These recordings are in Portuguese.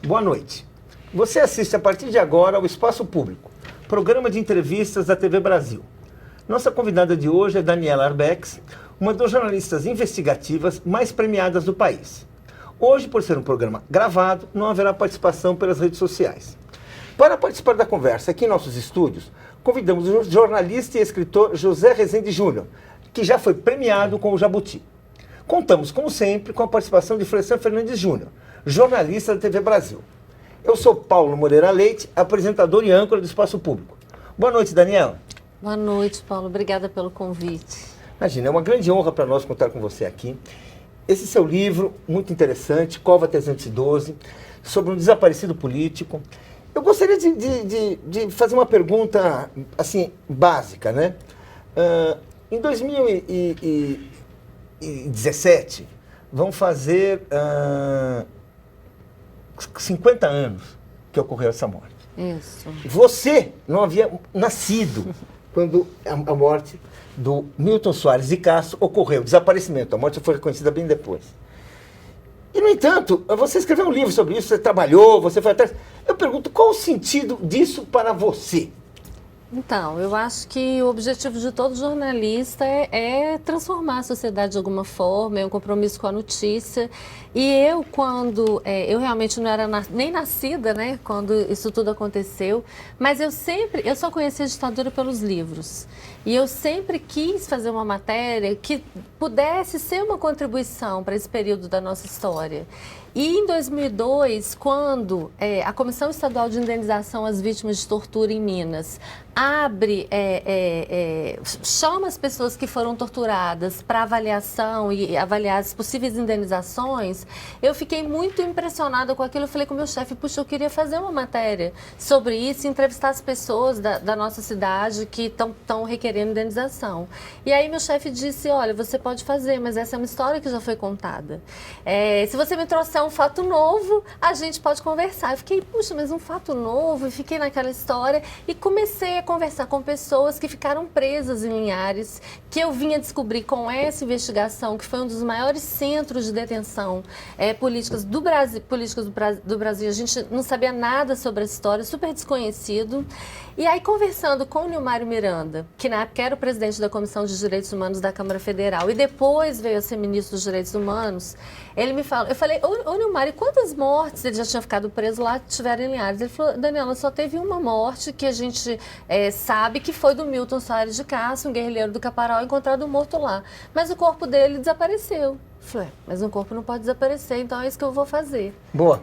Boa noite. Você assiste a partir de agora ao Espaço Público, programa de entrevistas da TV Brasil. Nossa convidada de hoje é Daniela Arbex, uma das jornalistas investigativas mais premiadas do país. Hoje, por ser um programa gravado, não haverá participação pelas redes sociais. Para participar da conversa aqui em nossos estúdios, convidamos o jornalista e escritor José Rezende Júnior, que já foi premiado com o Jabuti. Contamos, como sempre, com a participação de Florestan Fernandes Júnior, jornalista da TV Brasil. Eu sou Paulo Moreira Leite, apresentador e âncora do Espaço Público. Boa noite, Daniela. Boa noite, Paulo. Obrigada pelo convite. Imagina, é uma grande honra para nós contar com você aqui. Esse seu livro, muito interessante, Cova 312, sobre um desaparecido político. Eu gostaria de fazer uma pergunta, assim, básica, né? Em 2017, vão fazer 50 anos que ocorreu essa morte. Isso. Você não havia nascido quando a morte do Milton Soares de Castro ocorreu, o desaparecimento. A morte foi reconhecida bem depois. E, no entanto, você escreveu um livro sobre isso, você trabalhou, você foi atrás. Eu pergunto, qual o sentido disso para você? Então, eu acho que o objetivo de todo jornalista é transformar a sociedade de alguma forma, é um compromisso com a notícia. E eu, eu realmente não era nem nascida, né, quando isso tudo aconteceu, mas eu só conheci a ditadura pelos livros. E eu sempre quis fazer uma matéria que pudesse ser uma contribuição para esse período da nossa história. E em 2002, quando a Comissão Estadual de Indenização às Vítimas de Tortura em Minas chama as pessoas que foram torturadas para avaliação e avaliar as possíveis indenizações, eu fiquei muito impressionada com aquilo. Eu falei com o meu chefe, puxa, eu queria fazer uma matéria sobre isso, entrevistar as pessoas da nossa cidade que estão requerendo indenização. E aí meu chefe disse, olha, você pode fazer, mas essa é uma história que já foi contada. Se você me trouxer um fato novo, a gente pode conversar. Eu fiquei, puxa, mas um fato novo? E fiquei naquela história e comecei a conversar com pessoas que ficaram presas em Linhares, que eu vinha descobrir com essa investigação, que foi um dos maiores centros de detenção políticas do Brasil. A gente não sabia nada sobre essa história, super desconhecido. E aí, conversando com o Nilmário Miranda, que na época era o presidente da Comissão de Direitos Humanos da Câmara Federal e depois veio a ser ministro dos Direitos Humanos, ele me falou, eu falei, ô Nilmário, quantas mortes ele já tinha ficado preso lá tiveram em Linhares? Ele falou, Daniela, só teve uma morte que a gente sabe que foi do Milton Soares de Castro, um guerrilheiro do Caparaó, encontrado morto lá. Mas o corpo dele desapareceu. Eu falei, mas um corpo não pode desaparecer, então é isso que eu vou fazer. Boa.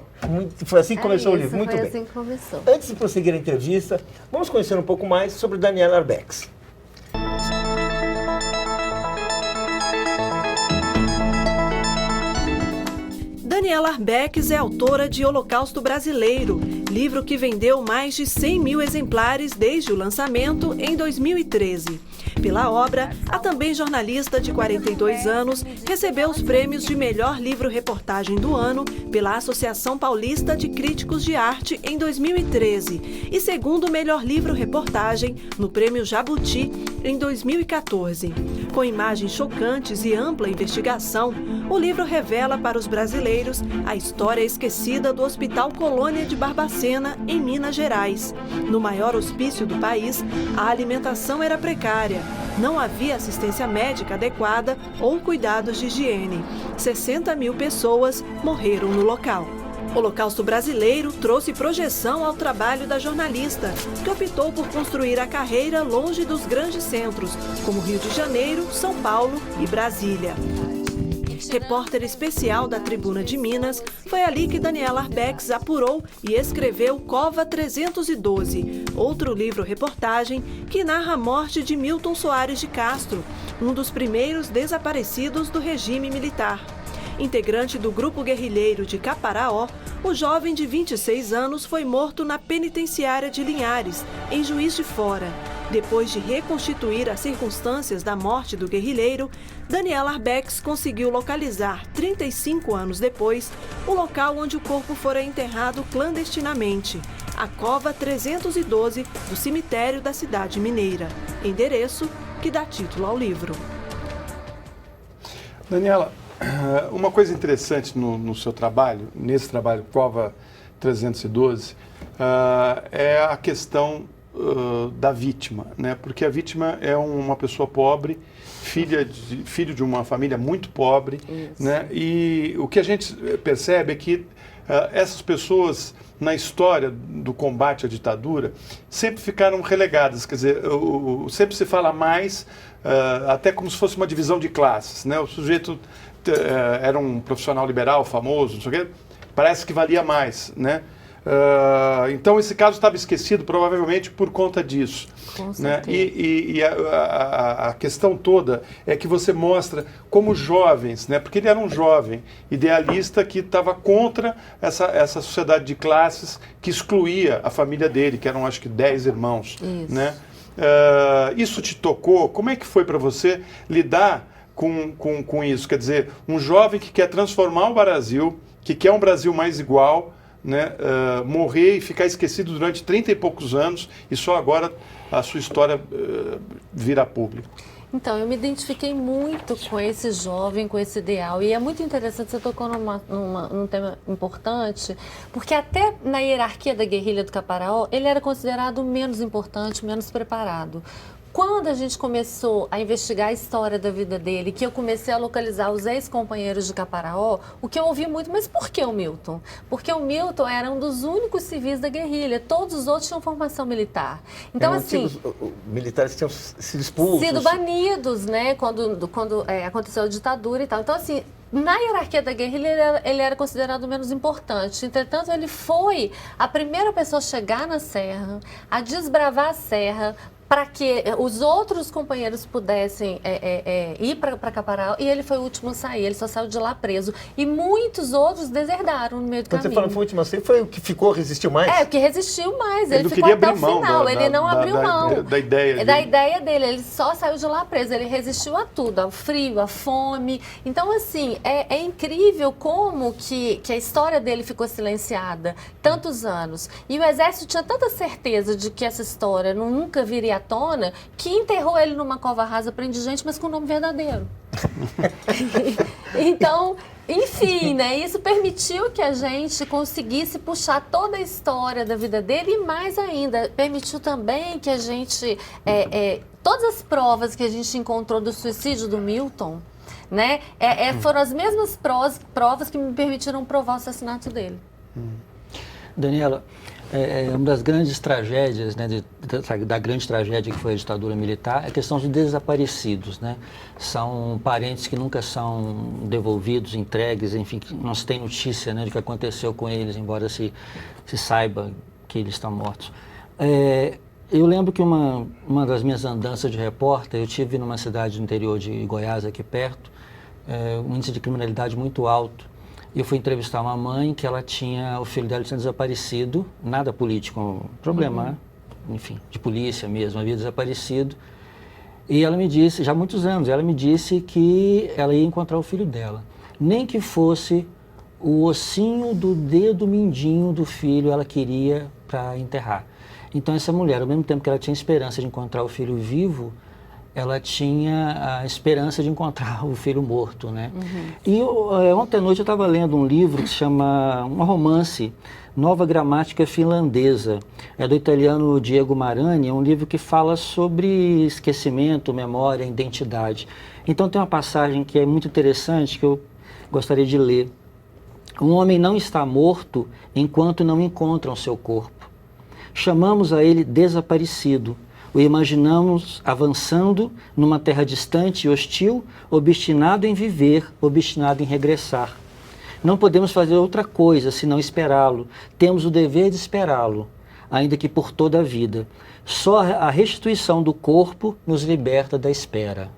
Foi assim que começou o livro. Muito bem. Foi assim que começou. Antes de prosseguir a entrevista, vamos conhecer um pouco mais sobre Daniela Arbex. Daniela Arbex é autora de Holocausto Brasileiro, livro que vendeu mais de 100 mil exemplares desde o lançamento em 2013. Pela obra, a também jornalista de 42 anos recebeu os prêmios de melhor livro-reportagem do ano pela Associação Paulista de Críticos de Arte em 2013 e segundo melhor livro-reportagem no Prêmio Jabuti em 2014. Com imagens chocantes e ampla investigação, o livro revela para os brasileiros a história esquecida do Hospital Colônia de Barbacena, em Minas Gerais. No maior hospício do país, a alimentação era precária. Não havia assistência médica adequada ou cuidados de higiene. 60 mil pessoas morreram no local. O Holocausto Brasileiro trouxe projeção ao trabalho da jornalista, que optou por construir a carreira longe dos grandes centros, como Rio de Janeiro, São Paulo e Brasília. Repórter especial da Tribuna de Minas, foi ali que Daniela Arbex apurou e escreveu Cova 312, outro livro-reportagem que narra a morte de Milton Soares de Castro, um dos primeiros desaparecidos do regime militar. Integrante do grupo guerrilheiro de Caparaó, o jovem de 26 anos foi morto na penitenciária de Linhares, em Juiz de Fora. Depois de reconstituir as circunstâncias da morte do guerrilheiro, Daniela Arbex conseguiu localizar, 35 anos depois, o local onde o corpo fora enterrado clandestinamente, a Cova 312 do cemitério da cidade mineira, endereço que dá título ao livro. Daniela, uma coisa interessante no seu trabalho, nesse trabalho Cova 312, é a questão da vítima, né? Porque a vítima é uma pessoa pobre, filho de uma família muito pobre, né? E o que a gente percebe é que essas pessoas, na história do combate à ditadura, sempre ficaram relegadas, quer dizer, sempre se fala mais, até como se fosse uma divisão de classes, né? O sujeito era um profissional liberal famoso, não sei o quê, parece que valia mais, né? Então esse caso estava esquecido provavelmente por conta disso, né? E a questão toda é que você mostra como jovens, né? Porque ele era um jovem idealista que estava contra essa sociedade de classes que excluía a família dele, que eram acho que 10 irmãos, né? Isso te tocou? Como é que foi para você lidar com isso? Quer dizer, um jovem que quer transformar o Brasil, que quer um Brasil mais igual, né, morrer e ficar esquecido durante 30 e poucos anos e só agora a sua história vir a público. Então, eu me identifiquei muito com esse jovem, com esse ideal. E é muito interessante, você tocou num tema importante, porque até na hierarquia da guerrilha do Caparaó, ele era considerado menos importante, menos preparado. Quando a gente começou a investigar a história da vida dele, que eu comecei a localizar os ex-companheiros de Caparaó, o que eu ouvi muito, mas por que o Milton? Porque o Milton era um dos únicos civis da guerrilha, todos os outros tinham formação militar. Então, assim... Os militares tinham sido expulsos. Sido banidos, né, quando aconteceu a ditadura e tal. Então, assim, na hierarquia da guerrilha, ele era considerado menos importante. Entretanto, ele foi a primeira pessoa a chegar na serra, a desbravar a serra, para que os outros companheiros pudessem ir para Caparaó, e ele foi o último a sair, ele só saiu de lá preso. E muitos outros deserdaram no meio do caminho. Quando você fala que foi o último a sair, foi o que ficou, resistiu mais? O que resistiu mais, ele não ficou até o final, ele não abriu mão da ideia da ideia dele, ele só saiu de lá preso, ele resistiu a tudo, ao frio, à fome. Então, assim, é incrível como que a história dele ficou silenciada tantos anos. E o Exército tinha tanta certeza de que essa história nunca viria à tona, que enterrou ele numa cova rasa para indigente, mas com o nome verdadeiro. Então, enfim, né? Isso permitiu que a gente conseguisse puxar toda a história da vida dele e mais ainda, permitiu também que a gente, todas as provas que a gente encontrou do suicídio do Milton, né? Foram as mesmas provas que me permitiram provar o assassinato dele. Daniela, uma das grandes tragédias, né, da grande tragédia que foi a ditadura militar, é a questão de desaparecidos, né? São parentes que nunca são devolvidos, entregues, enfim, que não se tem notícia, né, do que aconteceu com eles, embora se saiba que eles estão mortos. Eu lembro que uma das minhas andanças de repórter, eu tive numa cidade do interior de Goiás, aqui perto, um índice de criminalidade muito alto. Eu fui entrevistar uma mãe que o filho dela tinha desaparecido, nada político, problema, enfim, de polícia mesmo, havia desaparecido. E ela me disse, já há muitos anos, ela me disse que ela ia encontrar o filho dela. Nem que fosse o ossinho do dedo mindinho do filho, ela queria para enterrar. Então essa mulher, ao mesmo tempo que ela tinha esperança de encontrar o filho vivo, ela tinha a esperança de encontrar o filho morto, né? E ontem à noite eu estava lendo um livro que se chama, um romance, Nova Gramática Finlandesa, é do italiano Diego Marani, é um livro que fala sobre esquecimento, memória, identidade. Então tem uma passagem que é muito interessante que eu gostaria de ler. Um homem não está morto enquanto não encontram seu corpo. Chamamos a ele desaparecido. O imaginamos avançando numa terra distante e hostil, obstinado em viver, obstinado em regressar. Não podemos fazer outra coisa senão esperá-lo. Temos o dever de esperá-lo, ainda que por toda a vida. Só a restituição do corpo nos liberta da espera.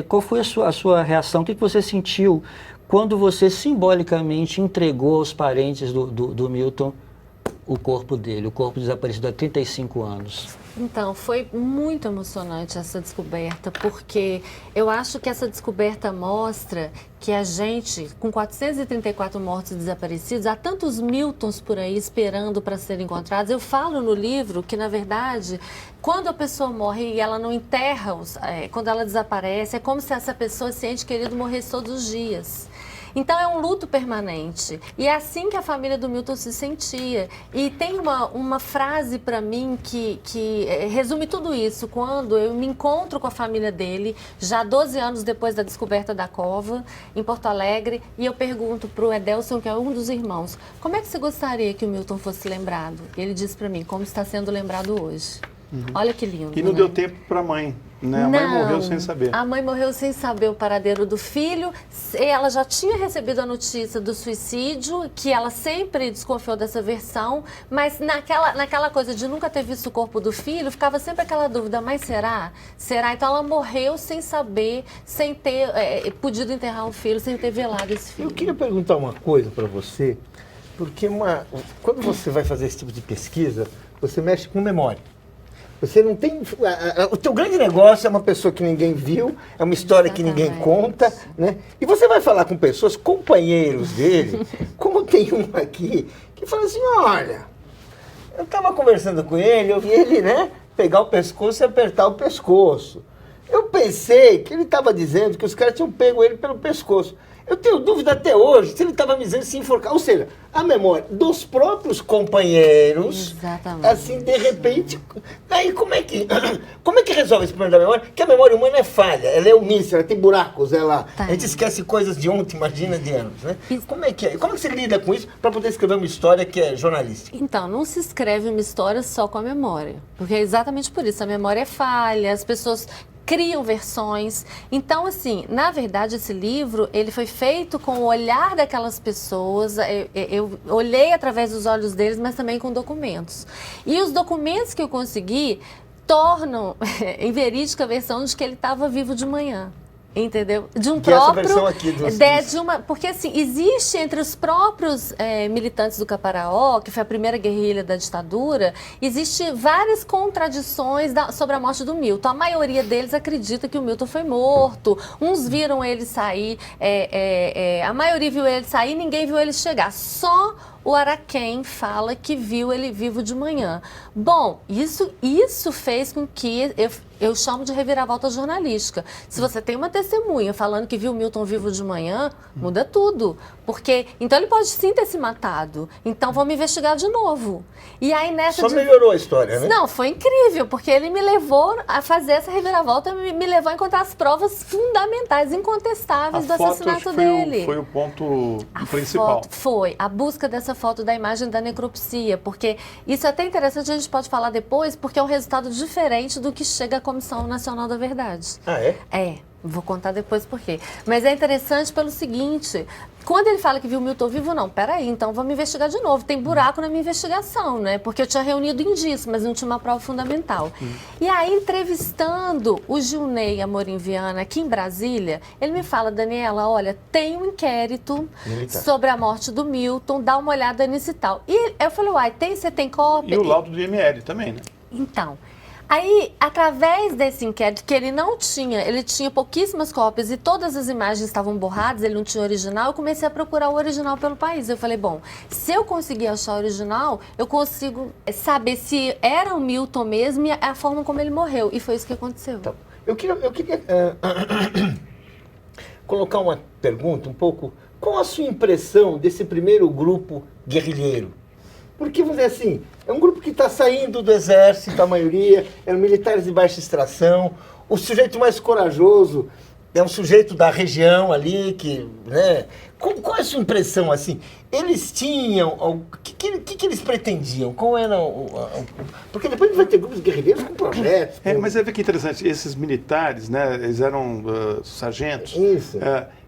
Qual foi a sua reação? O que você sentiu quando você simbolicamente entregou aos parentes do Milton o corpo dele, o corpo desaparecido há 35 anos? Então, foi muito emocionante essa descoberta, porque eu acho que essa descoberta mostra que a gente, com 434 mortos e desaparecidos, há tantos Miltons por aí esperando para serem encontrados. Eu falo no livro que, na verdade, quando a pessoa morre e ela não enterra, quando ela desaparece, é como se essa pessoa, esse ente querido, morresse todos os dias. Então é um luto permanente. E é assim que a família do Milton se sentia. E tem uma frase para mim que resume tudo isso. Quando eu me encontro com a família dele, já 12 anos depois da descoberta da cova, em Porto Alegre, e eu pergunto para o Edelson, que é um dos irmãos, como é que você gostaria que o Milton fosse lembrado? Ele disse para mim, como está sendo lembrado hoje. Olha que lindo. E não né? deu tempo para a mãe, né? A mãe morreu sem saber. A mãe morreu sem saber o paradeiro do filho. Ela já tinha recebido a notícia do suicídio, que ela sempre desconfiou dessa versão, mas naquela coisa de nunca ter visto o corpo do filho, ficava sempre aquela dúvida, mas será? Será? Então ela morreu sem saber, sem ter podido enterrar o filho, sem ter velado esse filho. Eu queria perguntar uma coisa para você, porque quando você vai fazer esse tipo de pesquisa, você mexe com memória. Você não tem... O teu grande negócio é uma pessoa que ninguém viu, é uma história que ninguém conta, né? E você vai falar com pessoas, companheiros dele, como tem um aqui, que fala assim, olha, eu estava conversando com ele, eu vi ele, né, pegar o pescoço e apertar o pescoço. Eu pensei que ele estava dizendo que os caras tinham pego ele pelo pescoço. Eu tenho dúvida até hoje se ele estava me dizendo se enforcar. Ou seja, a memória dos próprios companheiros, Exatamente. assim, de repente... Aí como é que resolve esse problema da memória? Porque a memória humana é falha, ela é omissa, ela tem buracos, a gente esquece coisas de ontem, imagina, de anos, né? Como é que você lida com isso para poder escrever uma história que é jornalística? Então, não se escreve uma história só com a memória, porque é exatamente por isso, a memória é falha, as pessoas criam versões. Então, assim, na verdade, esse livro, ele foi feito com o olhar daquelas pessoas, eu olhei através dos olhos deles, mas também com documentos. E os documentos que eu consegui tornam em verídica a versão de que ele estava vivo de manhã. Entendeu? De um próprio... Essa versão aqui porque, assim, existe entre os próprios militantes do Caparaó, que foi a primeira guerrilha da ditadura, existe várias contradições sobre a morte do Milton. A maioria deles acredita que o Milton foi morto. Uns viram ele sair, a maioria viu ele sair, ninguém viu ele chegar. Só o Araquém fala que viu ele vivo de manhã. Bom, isso fez com que eu chamo de reviravolta jornalística. Se você tem uma testemunha falando que viu o Milton vivo de manhã, muda tudo. Porque, então ele pode sim ter se matado. Então vamos investigar de novo. E aí nessa... Só melhorou a história, né? Não, foi incrível, porque ele me levou a fazer essa reviravolta, me levou a encontrar as provas fundamentais, incontestáveis do assassinato dele. Foi o ponto principal. Foi a busca dessa foto da imagem da necropsia, porque isso é até interessante, a gente pode falar depois, porque é um resultado diferente do que chega à Comissão Nacional da Verdade. Ah, é? É. Vou contar depois por quê. Mas é interessante pelo seguinte, quando ele fala que viu o Milton vivo, não, peraí, então vamos investigar de novo. Tem buraco na minha investigação, né? Porque eu tinha reunido indícios, mas não tinha uma prova fundamental. E aí, entrevistando o Gilney Amorim Viana aqui em Brasília, ele me fala, Daniela, olha, tem um inquérito sobre a morte do Milton, dá uma olhada nisso e tal. E eu falei, uai, você tem cópia? E o laudo do IML também, né? Então... Aí, através desse inquérito, que ele não tinha, ele tinha pouquíssimas cópias e todas as imagens estavam borradas, ele não tinha original, eu comecei a procurar o original pelo país. Eu falei, bom, se eu conseguir achar o original, eu consigo saber se era o Milton mesmo e a forma como ele morreu. E foi isso que aconteceu. Então, eu queria colocar uma pergunta um pouco. Qual a sua impressão desse primeiro grupo guerrilheiro? Porque, vamos dizer assim, é um grupo que está saindo do exército, a maioria, eram militares de baixa extração. O sujeito mais corajoso é um sujeito da região ali, que, né? Qual é a sua impressão, assim? Eles tinham... O que eles pretendiam? Qual era porque depois vai ter grupos guerrilheiros com projetos. Mas é que interessante, esses militares, né? Eles eram sargentos. Isso.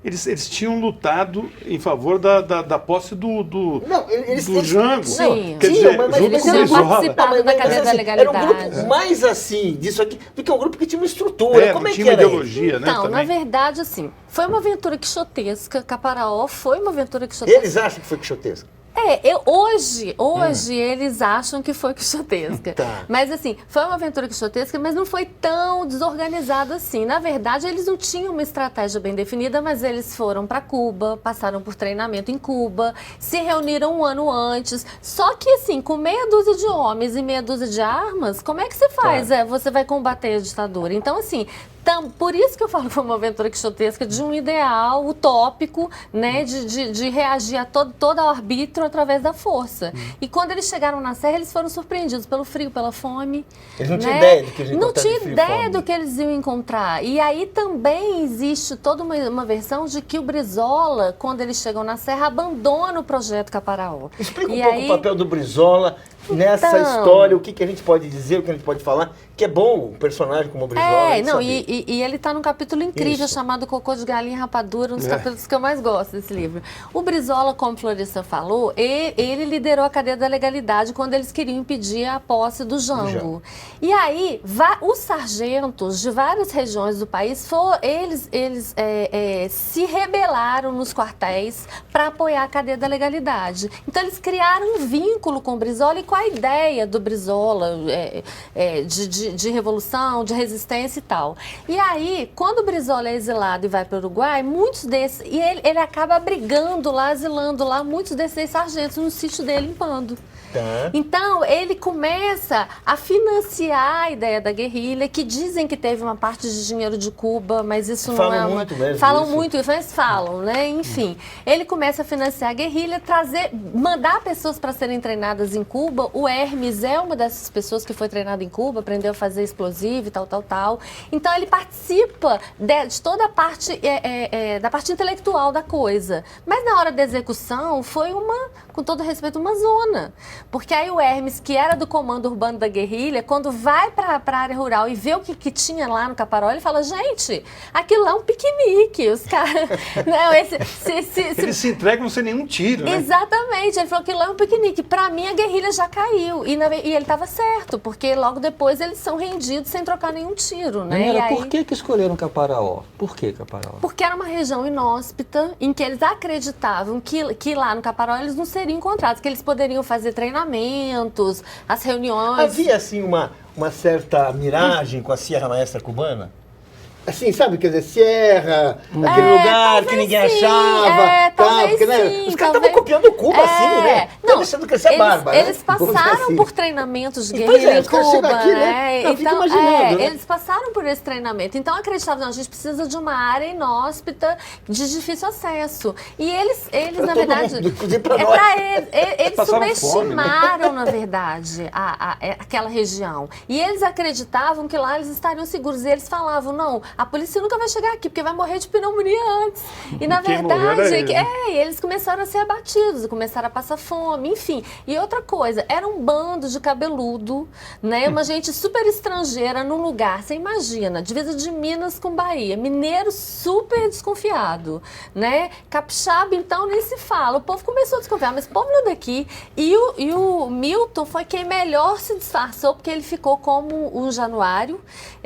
Eles tinham lutado em favor da posse do Jango. Sim. Quer dizer, mas junto eles com o tinham Brizola. participado da cadeia da legalidade. Era um grupo mais assim, disso aqui, do que um grupo que tinha uma estrutura. Como é tinha que era ideologia, né? Então, também. na verdade, assim, foi uma aventura quixotesca. Caparaó foi uma aventura quixotesca. Eles acham que foi quixotesca? Hoje eles acham que foi quixotesca. Tá. Mas assim, foi uma aventura quixotesca, mas não foi tão desorganizada assim. Na verdade, eles não tinham uma estratégia bem definida, mas eles foram para Cuba, passaram por treinamento em Cuba, se reuniram um ano antes. Só que assim, com meia dúzia de homens e meia dúzia de armas, como é que você faz? Claro. Você vai combater a ditadura. Então assim, Por isso que eu falo que foi uma aventura quixotesca de um ideal utópico, né, de reagir a todo o arbítrio através da força. E quando eles chegaram na serra, eles foram surpreendidos pelo frio, pela fome. Eles não tinham ideia do que eles iam Não encontrar tinha de frio e ideia fome. do que eles iam encontrar. E aí também existe toda uma versão de que o Brizola, quando eles chegam na serra, abandona o projeto Caparaó. Explica um E pouco aí- o papel do Brizola nessa Então- história, o que a gente pode dizer, o que a gente pode falar, que é bom um personagem como o Brizola. a gente não, saber. e ele está num capítulo incrível Isso. chamado Cocô de Galinha e Rapadura, um dos capítulos que eu mais gosto desse livro. O Brizola, como Florissa falou, ele liderou a cadeia da legalidade quando eles queriam impedir a posse do Jango. Jango. E aí, os sargentos de várias regiões do país, eles se rebelaram nos quartéis para apoiar a cadeia da legalidade. Então, eles criaram um vínculo com o Brizola e com a ideia do Brizola de revolução, de resistência e tal. E aí, quando o Brizola é exilado e vai para o Uruguai, muitos desses... E ele acaba abrigando lá, exilando lá, muitos desses sargentos no sítio dele em Pando. Tá. Então, ele começa a financiar a ideia da guerrilha, que dizem que teve uma parte de dinheiro de Cuba, mas isso Falam não é uma... muito mesmo Falam disso. muito, mas falam, né? Enfim, ele começa a financiar a guerrilha, mandar pessoas para serem treinadas em Cuba. O Hermes é uma dessas pessoas que foi treinado em Cuba, aprendeu a fazer explosivo e tal. Então, ele participa de toda a parte, da parte intelectual da coisa. Mas na hora da execução, foi com todo respeito, uma zona. Porque aí o Hermes, que era do comando urbano da guerrilha, quando vai para a área rural e vê o que tinha lá no Caparaó, ele fala, gente, aquilo lá é um piquenique. Os caras... Eles se entregam sem nenhum tiro, né? Exatamente, ele falou que lá é um piquenique. Para mim, a guerrilha já caiu. E ele estava certo, porque logo depois eles são rendidos sem trocar nenhum tiro, né? Daniela, E aí... por que escolheram Caparaó? Por que Caparaó? Porque era uma região inóspita, em que eles acreditavam que lá no Caparaó eles não seriam encontrados, que eles poderiam fazer treinamentos, as reuniões... Havia, assim, uma certa miragem com a Sierra Maestra cubana? Assim, sabe? Quer dizer, Sierra, aquele lugar que talvez ninguém sim, achava. talvez porque, né, sim, os caras estavam talvez- copiando Cuba, assim, né? Estão deixando crescer a barba, eles né? Vamos dizer passaram assim. por treinamentos de E, pois guerrilha é, em os caras chegam Cuba, aqui, né? né? Eu fico imaginando, né? Eles passaram por esse treinamento. Então, acreditavam, não, a gente precisa de uma área inóspita de difícil acesso. E eles Pra na todo verdade... mundo, inclusive pra nós. pra eles. Eles Passaram fome, né? subestimaram, na verdade, aquela região. E eles acreditavam que lá eles estariam seguros. E eles falavam, não, a polícia nunca vai chegar aqui, porque vai morrer de pneumonia antes. E, na Quem morreu era verdade, ele, né? eles começaram a ser abatidos, começaram a passar fome, enfim. E outra coisa, era um bando de cabeludo, né? Uma gente super estrangeira num lugar, você imagina, divisa de Minas com Bahia, mineiro super desconfiado, né? Capixaba, então, nem se fala. O povo começou a desconfiar, mas o povo não é daqui. E o Milton foi quem melhor se disfarçou, porque ele ficou como um Januário,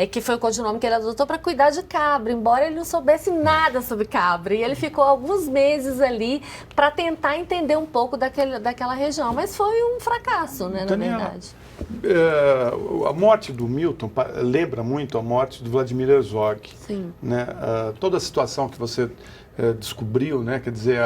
que foi o codinome que ele adotou para cuidar de cabra, embora ele não soubesse nada sobre cabra. E ele ficou alguns meses ali para tentar entender um pouco daquela região. Mas foi um fracasso, né, na Daniela, verdade. A morte do Milton lembra muito a morte do Vladimir Herzog. Sim. Né? Toda a situação que você descobriu, né? Quer dizer,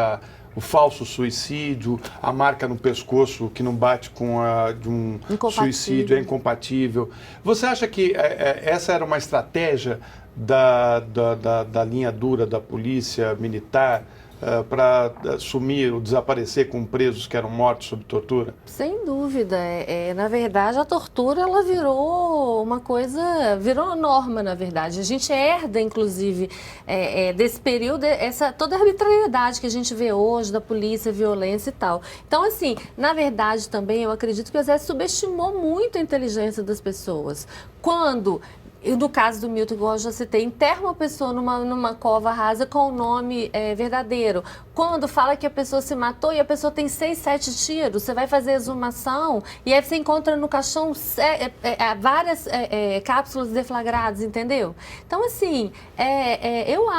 o falso suicídio, a marca no pescoço que não bate com a de um Incompatível. suicídio, é incompatível. Você acha que essa era uma estratégia da linha dura da polícia militar para sumir ou desaparecer com presos que eram mortos sob tortura? Sem dúvida. Na verdade, a tortura ela virou uma coisa, virou norma, na verdade. A gente herda, inclusive, desse período, toda a arbitrariedade que a gente vê hoje da polícia, violência e tal. Então, assim, na verdade, também eu acredito que o Exército subestimou muito a inteligência das pessoas. Quando... No caso do Milton, igual eu já citei, enterra uma pessoa numa cova rasa com o nome verdadeiro. Quando fala que a pessoa se matou e a pessoa tem 6, 7 tiros, você vai fazer exumação e aí você encontra no caixão várias cápsulas deflagradas, entendeu? Então, assim, eu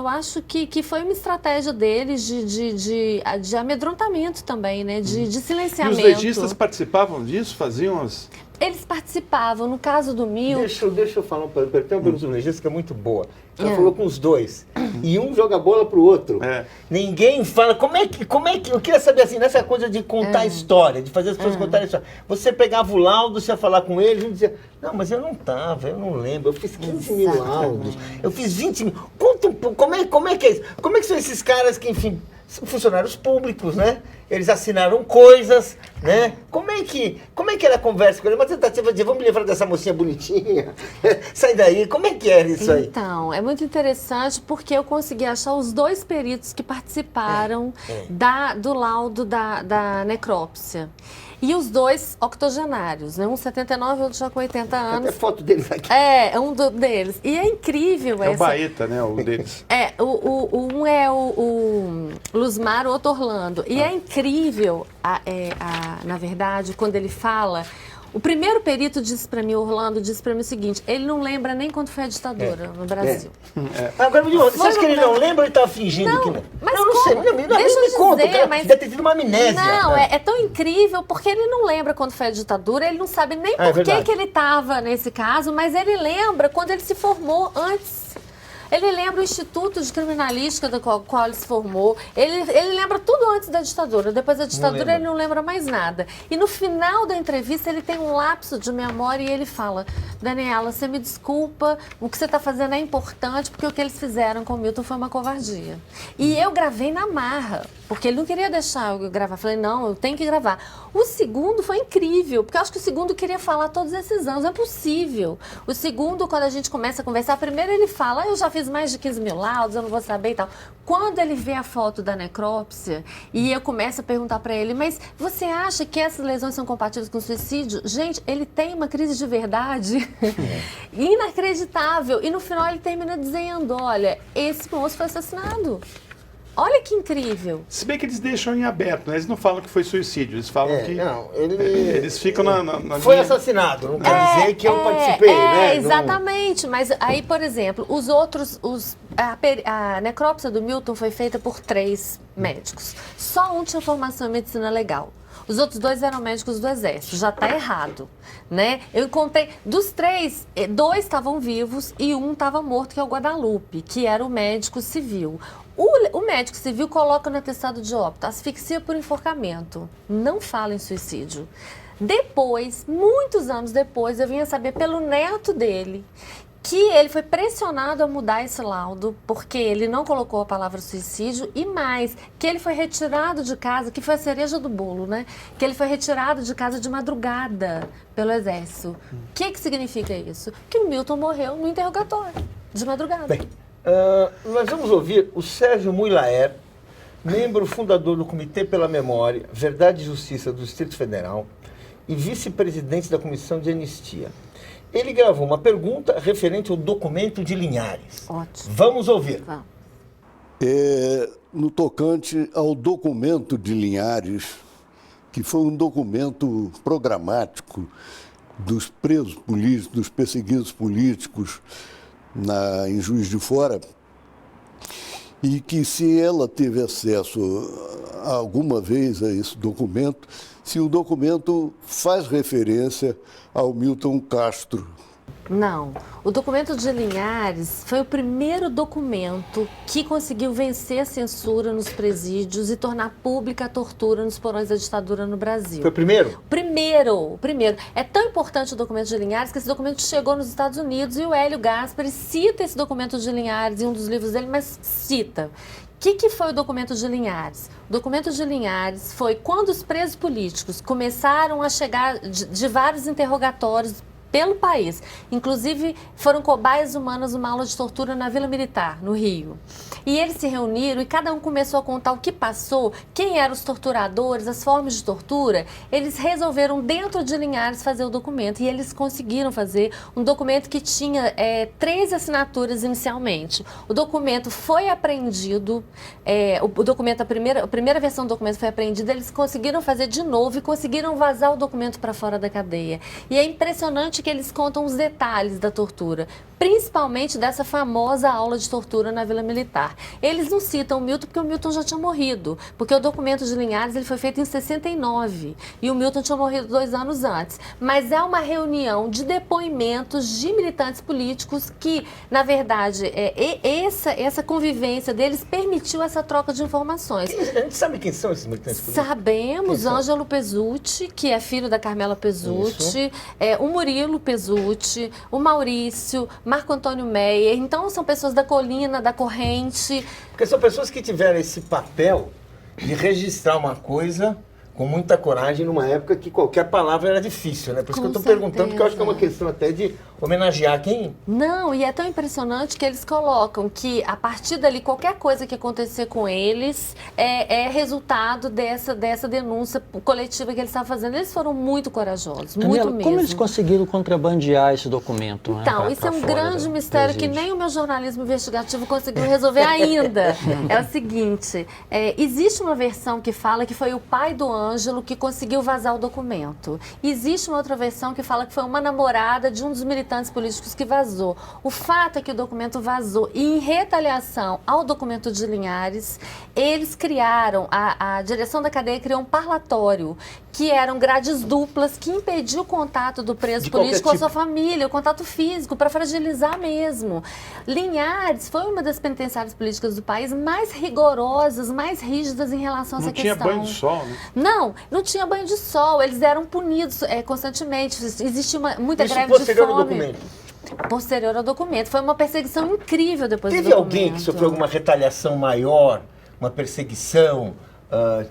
acho que foi uma estratégia deles de amedrontamento também, né? De E silenciamento. os legistas participavam disso? Faziam as... Eles participavam, no caso do Milton... Deixa eu falar tem uma pergunta do legista que é muito boa. Ela falou com os dois. E um joga a bola pro outro. É. Ninguém fala. Como é que. Eu queria saber assim, nessa coisa de contar a história, de fazer as pessoas contarem a história. Você pegava o laudo, você ia falar com eles, e dizia, não, mas eu não tava, eu não lembro. Eu fiz 15 mil laudos, eu fiz 20 mil. Conta um pouco, como é que é isso? Como é que são esses caras que, enfim, são funcionários públicos, né? Eles assinaram coisas, né? Como é que era a conversa com ele? Uma tentativa de, vamos me livrar dessa mocinha bonitinha, sai daí. Como é que era isso aí? Então, é muito interessante porque eu consegui achar os dois peritos que participaram do laudo da necrópsia. E os dois octogenários, né? Um 79 e outro já com 80 anos. Até foto deles aqui. É um deles. E é incrível É o Baeta, né? O deles. Um é o Luzmar, o outro Orlando. E é incrível, na verdade, quando ele fala... O primeiro perito disse para mim, Orlando, disse para mim o seguinte, ele não lembra nem quando foi a ditadura no Brasil. Agora, você acha que ele não lembra ou ele estava fingindo que não? Mas não sei, deixa eu dizer, conta, cara, mas... deve ter tido uma amnésia. Não, é tão incrível porque ele não lembra quando foi a ditadura, ele não sabe nem por que ele estava nesse caso, mas ele lembra quando ele se formou antes. Ele lembra o Instituto de Criminalística do qual ele se formou. Ele lembra tudo antes da ditadura. Depois da ditadura ele não lembra mais nada. E no final da entrevista ele tem um lapso de memória e ele fala, Daniela, você me desculpa, o que você está fazendo é importante porque o que eles fizeram com o Milton foi uma covardia. E eu gravei na marra, porque ele não queria deixar eu gravar. Falei, não, eu tenho que gravar. O segundo foi incrível, porque eu acho que o segundo queria falar todos esses anos. É possível. O segundo, quando a gente começa a conversar, primeiro ele fala, eu já fiz mais de 15 mil laudos, eu não vou saber e tal. Quando ele vê a foto da necrópsia e eu começo a perguntar para ele, mas você acha que essas lesões são compatíveis com suicídio? Gente, ele tem uma crise de verdade inacreditável. E no final ele termina dizendo, olha, esse moço foi assassinado. Olha que incrível. Se bem que eles deixam em aberto, né? Eles não falam que foi suicídio, eles falam que... Não, eles ficam na foi linha... assassinado, não quer dizer que eu participei, né? Exatamente, mas aí, por exemplo, os outros... A necrópsia do Milton foi feita por 3 médicos. Só um tinha formação em medicina legal. Os outros 2 eram médicos do Exército. Já está errado, né? Eu encontrei... Dos 3, 2 estavam vivos e um estava morto, que é o Guadalupe, que era o médico civil. O médico civil coloca no atestado de óbito asfixia por enforcamento. Não fala em suicídio. Depois, muitos anos depois, eu vim a saber pelo neto dele que ele foi pressionado a mudar esse laudo porque ele não colocou a palavra suicídio e mais, que ele foi retirado de casa, que foi a cereja do bolo, né? Que ele foi retirado de casa de madrugada pelo Exército. O que significa isso? Que o Milton morreu no interrogatório, de madrugada. Bem, nós vamos ouvir o Sérgio Muilaer, membro fundador do Comitê pela Memória, Verdade e Justiça do Distrito Federal e vice-presidente da Comissão de Anistia. Ele gravou uma pergunta referente ao documento de Linhares. Ótimo. Vamos ouvir. Vamos. No tocante ao documento de Linhares, que foi um documento programático dos presos políticos, dos perseguidos políticos em Juiz de Fora, e que se ela teve acesso alguma vez a esse documento, se o documento faz referência ao Milton Castro. Não. O documento de Linhares foi o primeiro documento que conseguiu vencer a censura nos presídios e tornar pública a tortura nos porões da ditadura no Brasil. Foi o primeiro? O primeiro. É tão importante o documento de Linhares que esse documento chegou nos Estados Unidos e o Hélio Gaspari cita esse documento de Linhares em um dos livros dele, mas cita. O que foi o documento de Linhares? O documento de Linhares foi quando os presos políticos começaram a chegar de vários interrogatórios pelo país. Inclusive, foram cobaias humanas numa aula de tortura na Vila Militar, no Rio. E eles se reuniram e cada um começou a contar o que passou, quem eram os torturadores, as formas de tortura. Eles resolveram, dentro de Linhares, fazer o documento. E eles conseguiram fazer um documento que tinha 13 assinaturas inicialmente. O documento foi apreendido, a primeira versão do documento foi apreendida, eles conseguiram fazer de novo e conseguiram vazar o documento para fora da cadeia. E é impressionante que eles contam os detalhes da tortura, principalmente dessa famosa aula de tortura na Vila Militar. Eles não citam o Milton porque o Milton já tinha morrido, porque o documento de Linhares ele foi feito em 69 e o Milton tinha morrido 2 anos antes. Mas é uma reunião de depoimentos de militantes políticos que, na verdade, essa convivência deles permitiu essa troca de informações. A gente sabe quem são esses militantes políticos? Sabemos, Ângelo Pezzutti, que é filho da Carmela Pezzutti, o Murilo Pezzutti, o Maurício, Marco Antônio Meyer. Então, são pessoas da Colina, da Corrente. Porque são pessoas que tiveram esse papel de registrar uma coisa com muita coragem numa época que qualquer palavra era difícil, né? Por isso que eu estou perguntando, porque eu acho que é uma questão até de homenagear quem... Não, e é tão impressionante que eles colocam que, a partir dali, qualquer coisa que acontecer com eles é resultado dessa denúncia coletiva que eles estavam fazendo. Eles foram muito corajosos, Daniela, muito mesmo. como eles conseguiram contrabandear esse documento? Então, isso é um grande mistério que nem o meu jornalismo investigativo conseguiu resolver ainda. É o seguinte, existe uma versão que fala que foi o pai do Ângelo que conseguiu vazar o documento. Existe uma outra versão que fala que foi uma namorada de um dos militantes políticos que vazou. O fato é que o documento vazou e, em retaliação ao documento de Linhares, eles criaram, a direção da cadeia criou um parlatório, que eram grades duplas, que impediu o contato do preso político com a sua família, o contato físico, para fragilizar mesmo. Linhares foi uma das penitenciárias políticas do país mais rigorosas, mais rígidas em relação a essa questão. Não tinha banho de sol, né? Não tinha banho de sol, eles eram punidos constantemente, existia muita Isso greve de posterior ao fome. documento. Posterior ao documento. Foi uma perseguição incrível depois do Teve documento. alguém que sofreu alguma retaliação maior, uma perseguição,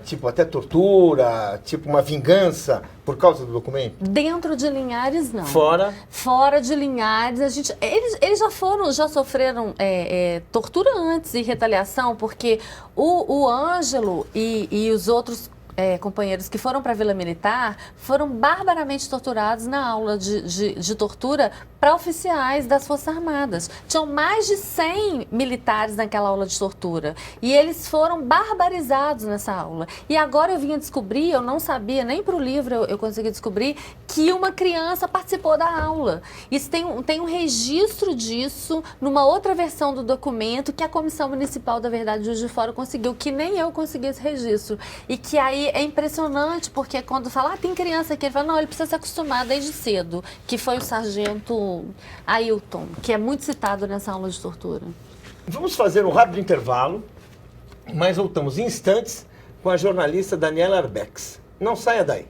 tipo até tortura, tipo uma vingança por causa do documento? Dentro de Linhares, não. Fora? Fora de Linhares, eles já sofreram tortura antes e retaliação, porque o Ângelo e os outros companheiros que foram para a Vila Militar foram barbaramente torturados na aula de tortura para oficiais das Forças Armadas. Tinham mais de 100 militares naquela aula de tortura e eles foram barbarizados nessa aula. E agora eu vim a descobrir, eu não sabia, nem para o livro eu consegui descobrir, que uma criança participou da aula. Isso tem um registro disso numa outra versão do documento que a Comissão Municipal da Verdade de Juiz de Fora conseguiu, que nem eu consegui esse registro. E que aí é impressionante, porque quando fala, tem criança aqui, ele fala, não, ele precisa se acostumar desde cedo, que foi o sargento Ailton, que é muito citado nessa aula de tortura. Vamos fazer um rápido intervalo, mas voltamos em instantes com a jornalista Daniela Arbex. Não saia daí.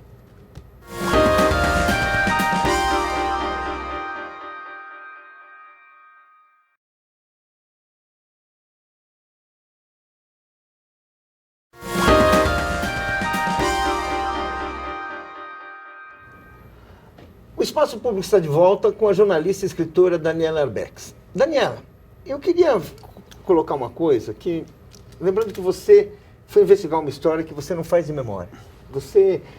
O Espaço Público está de volta com a jornalista e escritora Daniela Arbex. Daniela, eu queria colocar uma coisa que, lembrando que você foi investigar uma história que você não faz de memória.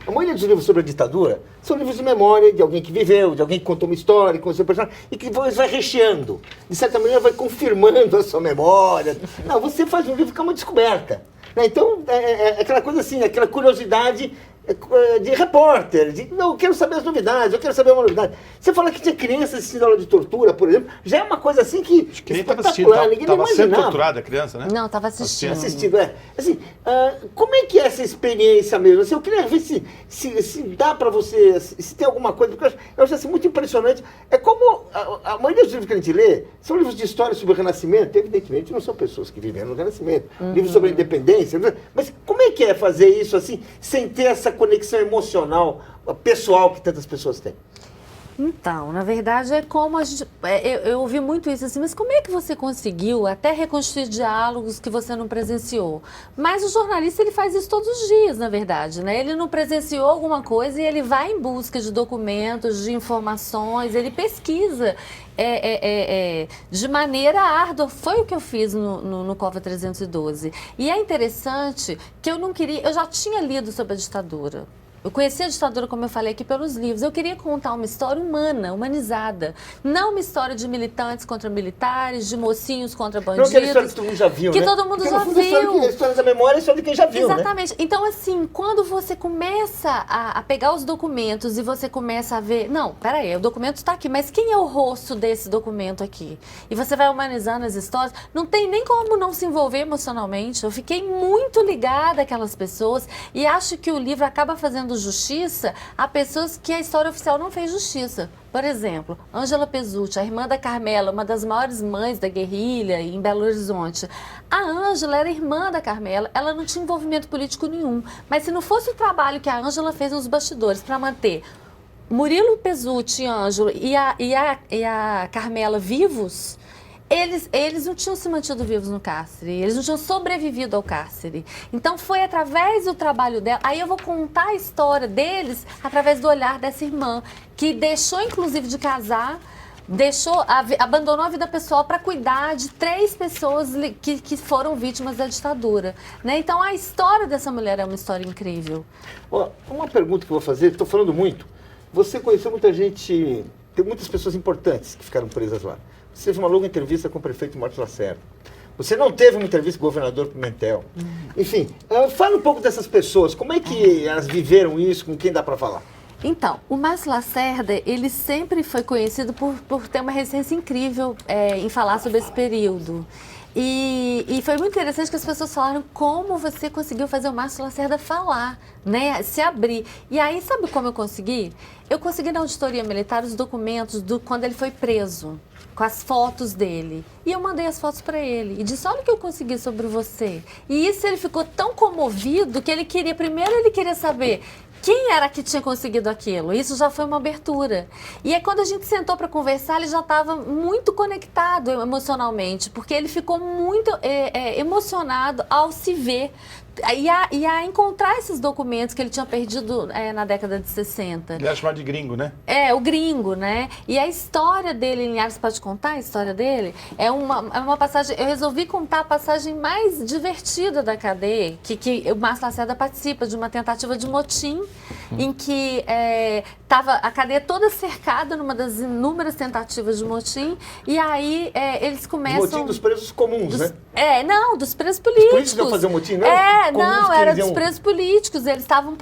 A maioria dos livros sobre a ditadura são livros de memória de alguém que viveu, de alguém que contou uma história, que conheceu personagem, e que depois vai recheando. De certa maneira, vai confirmando a sua memória. Não, você faz um livro que é uma descoberta. Né? Então, é aquela coisa assim, aquela curiosidade de repórter, não, eu quero saber as novidades, eu quero saber uma novidade. Você fala que tinha criança assistindo aula de tortura, por exemplo, já é uma coisa assim que acho que nem estava assistindo, estava sendo torturada a criança, né? Não, estava assistindo. Assistindo, Assim, como é que é essa experiência mesmo? Assim, eu queria ver se dá para você, se tem alguma coisa, porque eu acho assim, muito impressionante. É como a maioria dos livros que a gente lê são livros de história sobre o Renascimento, evidentemente não são pessoas que viveram no Renascimento, livros sobre a independência, mas como é que é fazer isso assim, sem ter essa conexão emocional, pessoal que tantas pessoas têm? Então, na verdade, é como a gente... Eu ouvi muito isso assim, mas como é que você conseguiu até reconstruir diálogos que você não presenciou? Mas o jornalista, ele faz isso todos os dias, na verdade, né? Ele não presenciou alguma coisa e ele vai em busca de documentos, de informações, ele pesquisa de maneira árdua. Foi o que eu fiz no COVA 312. E é interessante que eu já tinha lido sobre a ditadura. Eu conheci a ditadura, como eu falei aqui, pelos livros. Eu queria contar uma história humana, humanizada. Não uma história de militantes contra militares, de mocinhos contra bandidos. Não aquela história que todo mundo já viu, que né? todo mundo Porque, já no fundo, viu. A história da memória é a história de quem já viu, Exatamente. né? Então, assim, quando você começa a pegar os documentos e você começa a ver... Não, peraí, o documento está aqui, mas quem é o rosto desse documento aqui? E você vai humanizando as histórias. Não tem nem como não se envolver emocionalmente. Eu fiquei muito ligada àquelas pessoas e acho que o livro acaba fazendo justiça a pessoas que a história oficial não fez justiça. Por exemplo, Ângela Pezzutti, a irmã da Carmela, uma das maiores mães da guerrilha em Belo Horizonte. A Ângela era irmã da Carmela, ela não tinha envolvimento político nenhum. Mas se não fosse o trabalho que a Ângela fez nos bastidores para manter Murilo Pezzutti, Ângelo e a Carmela vivos... Eles não tinham se mantido vivos no cárcere, eles não tinham sobrevivido ao cárcere. Então foi através do trabalho dela, aí eu vou contar a história deles através do olhar dessa irmã, que deixou inclusive de casar, abandonou a vida pessoal para cuidar de 3 pessoas que foram vítimas da ditadura. Né? Então a história dessa mulher é uma história incrível. Ó, uma pergunta que eu vou fazer, estou falando muito. Você conheceu muita gente, tem muitas pessoas importantes que ficaram presas lá. Você teve uma longa entrevista com o prefeito Márcio Lacerda. Você não teve uma entrevista com o governador Pimentel. Enfim, fala um pouco dessas pessoas. Como é que elas viveram isso? Com quem dá para falar? Então, o Márcio Lacerda, ele sempre foi conhecido por ter uma recência incrível em falar sobre esse período. E foi muito interessante que as pessoas falaram como você conseguiu fazer o Márcio Lacerda falar, né, se abrir. E aí, sabe como eu consegui? Eu consegui na auditoria militar os documentos quando ele foi preso, com as fotos dele. E eu mandei as fotos para ele e disse, olha o que eu consegui sobre você. E isso ele ficou tão comovido que ele queria saber quem era que tinha conseguido aquilo. Isso já foi uma abertura. E aí, quando a gente sentou para conversar, ele já estava muito conectado emocionalmente, porque ele ficou muito emocionado ao se ver e a encontrar esses documentos que ele tinha perdido na década de 60. Ele era chamado de gringo, né? O gringo, né? E a história dele, Linhares, pode contar a história dele? É uma passagem, eu resolvi contar a passagem mais divertida da cadeia, que o Márcio Lacerda participa de uma tentativa de motim, em que estava a cadeia toda cercada numa das inúmeras tentativas de motim, e aí eles começam... Motim dos presos comuns, né? Não, dos presos políticos. Os políticos iam fazer um motim, não? Não, era dos presos políticos. Eles estavam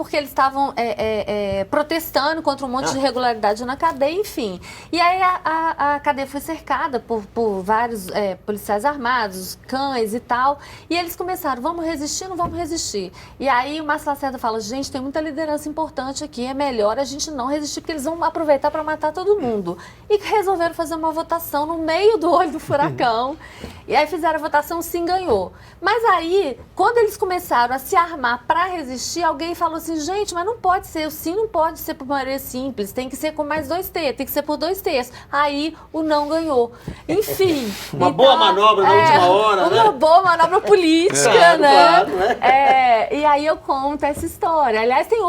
protestando contra um monte de irregularidade na cadeia, enfim. E aí a cadeia foi cercada por vários policiais armados, cães e tal. E eles começaram, vamos resistir, não vamos resistir. E aí o Márcio Lacerda fala, gente, tem muita liderança importante aqui, é melhor a gente não resistir, porque eles vão aproveitar para matar todo mundo. E resolveram fazer uma votação no meio do olho do furacão. E aí fizeram a votação, sim, ganhou. Mas aí, quando eles começaram a se armar para resistir, alguém falou assim, gente, mas não pode ser, o sim não pode ser por maioria simples, tem que ser com mais 2 terços, tem que ser por 2 terços. Aí o não ganhou. Enfim. Uma boa manobra na última hora, né? Uma boa manobra política, né? Claro, né? E aí eu conto essa história. Aliás, tem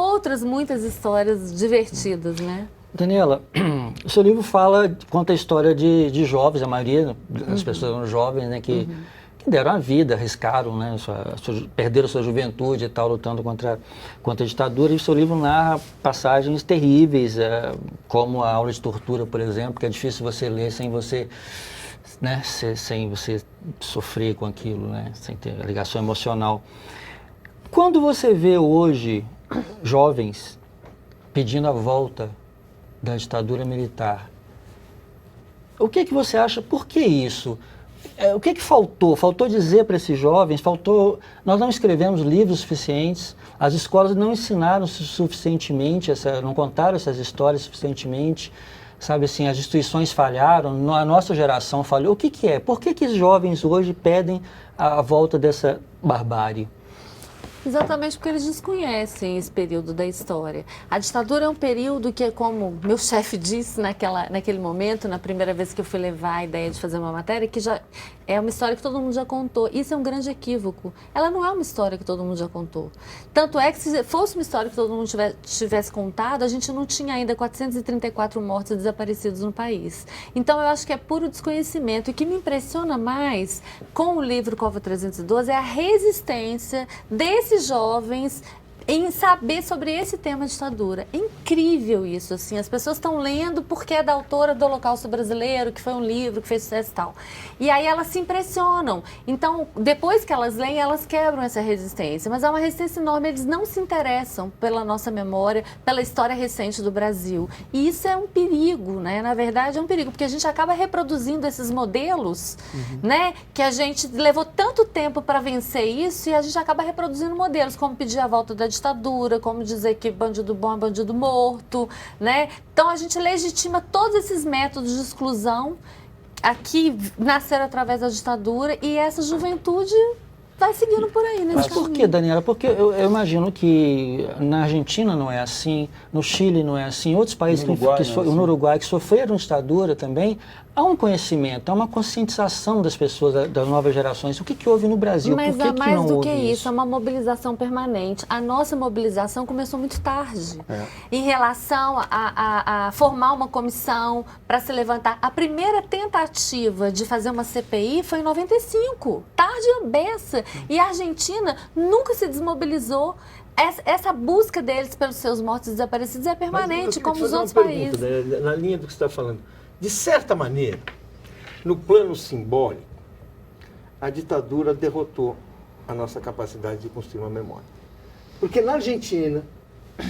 muitas histórias divertidas, né? Daniela, o seu livro conta a história de jovens, a maioria das pessoas eram jovens, né, que deram a vida, arriscaram, né, perderam sua juventude e tal, lutando contra a ditadura. E o seu livro narra passagens terríveis, como a aula de tortura, por exemplo, que é difícil você ler sem você sofrer com aquilo, né, sem ter ligação emocional. Quando você vê hoje jovens pedindo a volta da ditadura militar, o que você acha? Por que isso? O que faltou? Faltou dizer para esses jovens, nós não escrevemos livros suficientes, as escolas não ensinaram suficientemente, não contaram essas histórias suficientemente, sabe assim, as instituições falharam, a nossa geração falhou. O que é? Por que os jovens hoje pedem a volta dessa barbárie? Exatamente porque eles desconhecem esse período da história. A ditadura é um período que, como meu chefe disse naquele momento, na primeira vez que eu fui levar a ideia de fazer uma matéria, que já é uma história que todo mundo já contou. Isso é um grande equívoco. Ela não é uma história que todo mundo já contou. Tanto é que se fosse uma história que todo mundo tivesse contado, a gente não tinha ainda 434 mortos e desaparecidos no país. Então eu acho que é puro desconhecimento. E o que me impressiona mais com o livro Cova 312 é a resistência desses jovens em saber sobre esse tema ditadura. É incrível isso, assim, as pessoas estão lendo porque é da autora do Holocausto Brasileiro, que foi um livro que fez sucesso e tal. E aí elas se impressionam. Então, depois que elas leem, elas quebram essa resistência. Mas é uma resistência enorme, eles não se interessam pela nossa memória, pela história recente do Brasil. E isso é um perigo, né? Na verdade, é um perigo, porque a gente acaba reproduzindo esses modelos, né? Que a gente levou tanto tempo para vencer isso e a gente acaba reproduzindo modelos, como pedir a volta da ditadura, como dizer que bandido bom é bandido morto, né? Então a gente legitima todos esses métodos de exclusão aqui nasceram através da ditadura e essa juventude vai seguindo por aí, né? Mas por que, Daniela? Porque eu imagino que na Argentina não é assim, no Chile não é assim, em outros países, no Uruguai, que sofreram ditadura também, há um conhecimento, há uma conscientização das pessoas, das novas gerações. O que houve no Brasil? Mas por que mais não do houve que isso, é uma mobilização permanente. A nossa mobilização começou muito tarde, em relação a formar uma comissão para se levantar. A primeira tentativa de fazer uma CPI foi em 95, tarde e beça. E a Argentina nunca se desmobilizou. Essa busca deles pelos seus mortos e desaparecidos é permanente, como os outros países. Né, na linha do que você está falando. De certa maneira, no plano simbólico, a ditadura derrotou a nossa capacidade de construir uma memória. Porque na Argentina,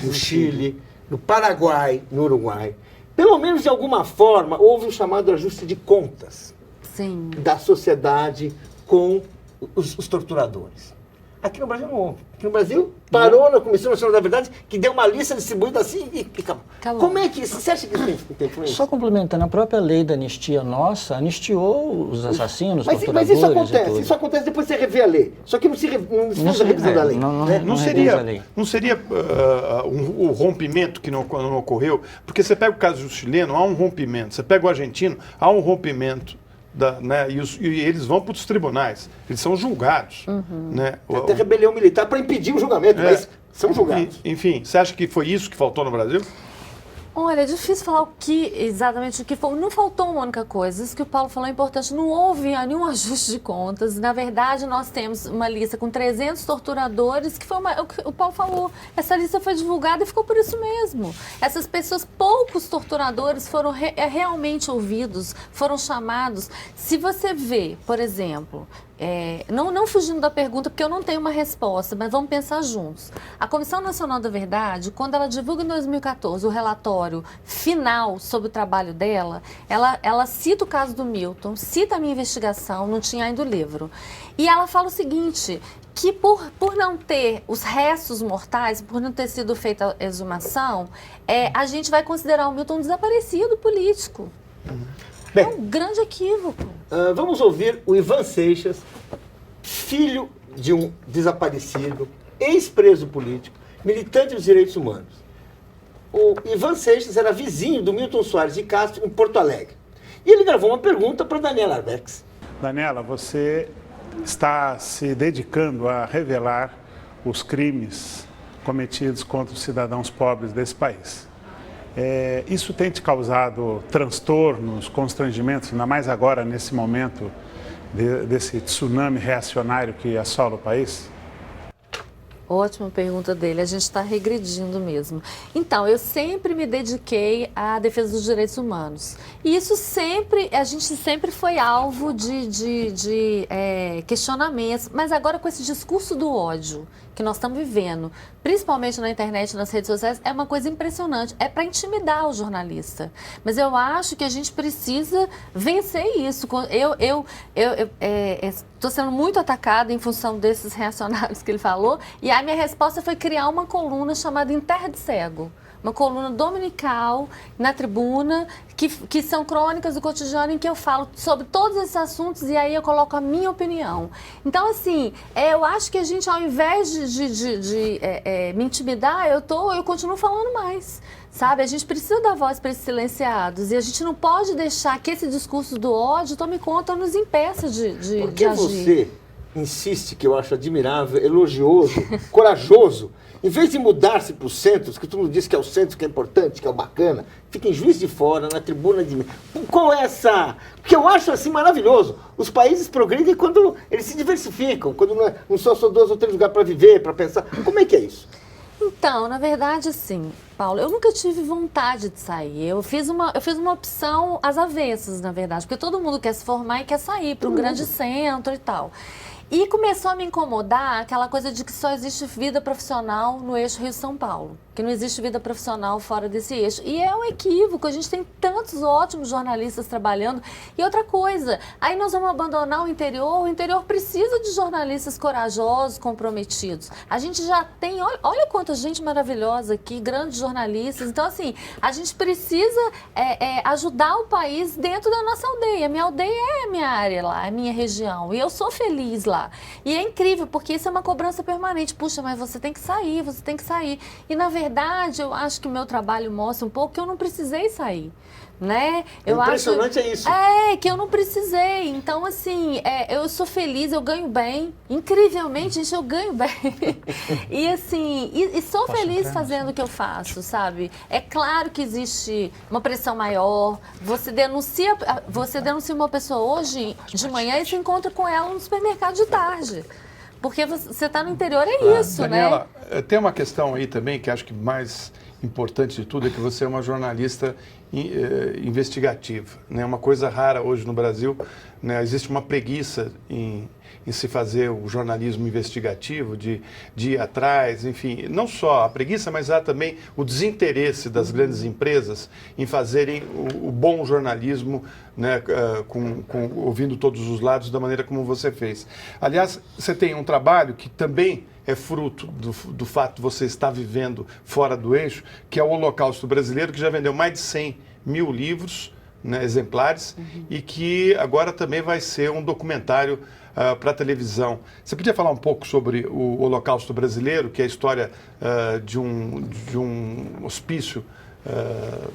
no Chile, no Paraguai, no Uruguai, pelo menos de alguma forma, houve um chamado ajuste de contas da sociedade com os torturadores. Aqui no Brasil não houve. Aqui no Brasil parou na Comissão Nacional da Verdade, que deu uma lista distribuída assim e acabou. Como é que isso? Você acha que isso tem influência? Só complementando, a própria lei da anistia nossa anistiou os assassinos, os torturadores. Mas isso acontece depois que você revê a lei. Só que não se faz a revisão da lei. Não seria o rompimento que não ocorreu? Porque você pega o caso do chileno, há um rompimento. Você pega o argentino, há um rompimento. E eles vão para os tribunais, eles são julgados. Né? Tem rebelião militar para impedir o julgamento, mas são julgados. Enfim, você acha que foi isso que faltou no Brasil? Olha, é difícil falar exatamente o que foi. Não faltou uma única coisa. Isso que o Paulo falou é importante. Não houve nenhum ajuste de contas. Na verdade, nós temos uma lista com 300 torturadores, que foi o que o Paulo falou. Essa lista foi divulgada e ficou por isso mesmo. Essas pessoas, poucos torturadores foram realmente ouvidos, foram chamados. Se você vê, por exemplo... não fugindo da pergunta, porque eu não tenho uma resposta, mas vamos pensar juntos. A Comissão Nacional da Verdade, quando ela divulga em 2014 o relatório final sobre o trabalho dela, ela cita o caso do Milton, cita a minha investigação, não tinha ainda o livro. E ela fala o seguinte, que por não ter os restos mortais, por não ter sido feita a exumação, a gente vai considerar o Milton um desaparecido político. Bem, é um grande equívoco. Vamos ouvir o Ivan Seixas, filho de um desaparecido, ex-preso político, militante dos direitos humanos. O Ivan Seixas era vizinho do Milton Soares de Castro, em Porto Alegre. E ele gravou uma pergunta para Daniela Arbex. Daniela, você está se dedicando a revelar os crimes cometidos contra os cidadãos pobres desse país. Isso tem te causado transtornos, constrangimentos, ainda mais agora, nesse momento desse tsunami reacionário que assola o país? Ótima pergunta dele, a gente está regredindo mesmo. Então, eu sempre me dediquei à defesa dos direitos humanos. E isso a gente sempre foi alvo de questionamentos, mas agora com esse discurso do ódio que nós estamos vivendo, principalmente na internet, nas redes sociais, é uma coisa impressionante. É para intimidar o jornalista. Mas eu acho que a gente precisa vencer isso. Eu estou sendo muito atacada em função desses reacionários que ele falou, e a minha resposta foi criar uma coluna chamada Em Terra de Cego. Uma coluna dominical na Tribuna, que são crônicas do cotidiano em que eu falo sobre todos esses assuntos e aí eu coloco a minha opinião. Então, assim, eu acho que a gente, ao invés de me intimidar, eu continuo falando mais. Sabe, a gente precisa dar voz para esses silenciados e a gente não pode deixar que esse discurso do ódio tome conta ou nos impeça de agir. Por que você insiste, que eu acho admirável, elogioso, corajoso, em vez de mudar-se para os centros, que todo mundo diz que é o centro que é importante, que é o bacana, fica em Juiz de Fora, na Tribuna de... Qual é essa... Porque eu acho assim maravilhoso. Os países progridem quando eles se diversificam, quando não só são 2 ou 3 lugares para viver, para pensar. Como é que é isso? Então, na verdade, assim, Paulo, eu nunca tive vontade de sair. Eu fiz uma opção às avessas, na verdade, porque todo mundo quer se formar e quer sair para um grande centro e tal. E começou a me incomodar aquela coisa de que só existe vida profissional no eixo Rio-São Paulo, que não existe vida profissional fora desse eixo. E é um equívoco, a gente tem tantos ótimos jornalistas trabalhando. E outra coisa, aí nós vamos abandonar o interior precisa de jornalistas corajosos, comprometidos. A gente já tem, olha quanta gente maravilhosa aqui, grandes jornalistas. Então, assim, a gente precisa ajudar o país dentro da nossa aldeia. Minha aldeia é a minha área lá, é a minha região. E eu sou feliz lá. E é incrível, porque isso é uma cobrança permanente. Puxa, mas você tem que sair, você tem que sair. E, na verdade, eu acho que o meu trabalho mostra um pouco que eu não precisei sair. Né? Impressionante é isso. Que eu não precisei. Então, assim, eu sou feliz, eu ganho bem. Incrivelmente, gente, eu ganho bem. E, assim, sou feliz fazendo o que eu faço, sabe? É claro que existe uma pressão maior. Você denuncia uma pessoa hoje de manhã e se encontra com ela no supermercado de tarde. Porque você está no interior, isso, Daniela, né? tem uma questão aí também que acho que mais importante de tudo é que você é uma jornalista investigativa, né? Uma coisa rara hoje no Brasil, né? Existe uma preguiça em se fazer o jornalismo investigativo, de ir atrás, enfim, não só a preguiça, mas há também o desinteresse das grandes empresas em fazerem o bom jornalismo, né, ouvindo todos os lados da maneira como você fez. Aliás, você tem um trabalho que também é fruto do fato de você estar vivendo fora do eixo, que é o Holocausto Brasileiro, que já vendeu mais de 100 mil livros, né, exemplares, e que agora também vai ser um documentário para a televisão. Você podia falar um pouco sobre o Holocausto Brasileiro, que é a história de um hospício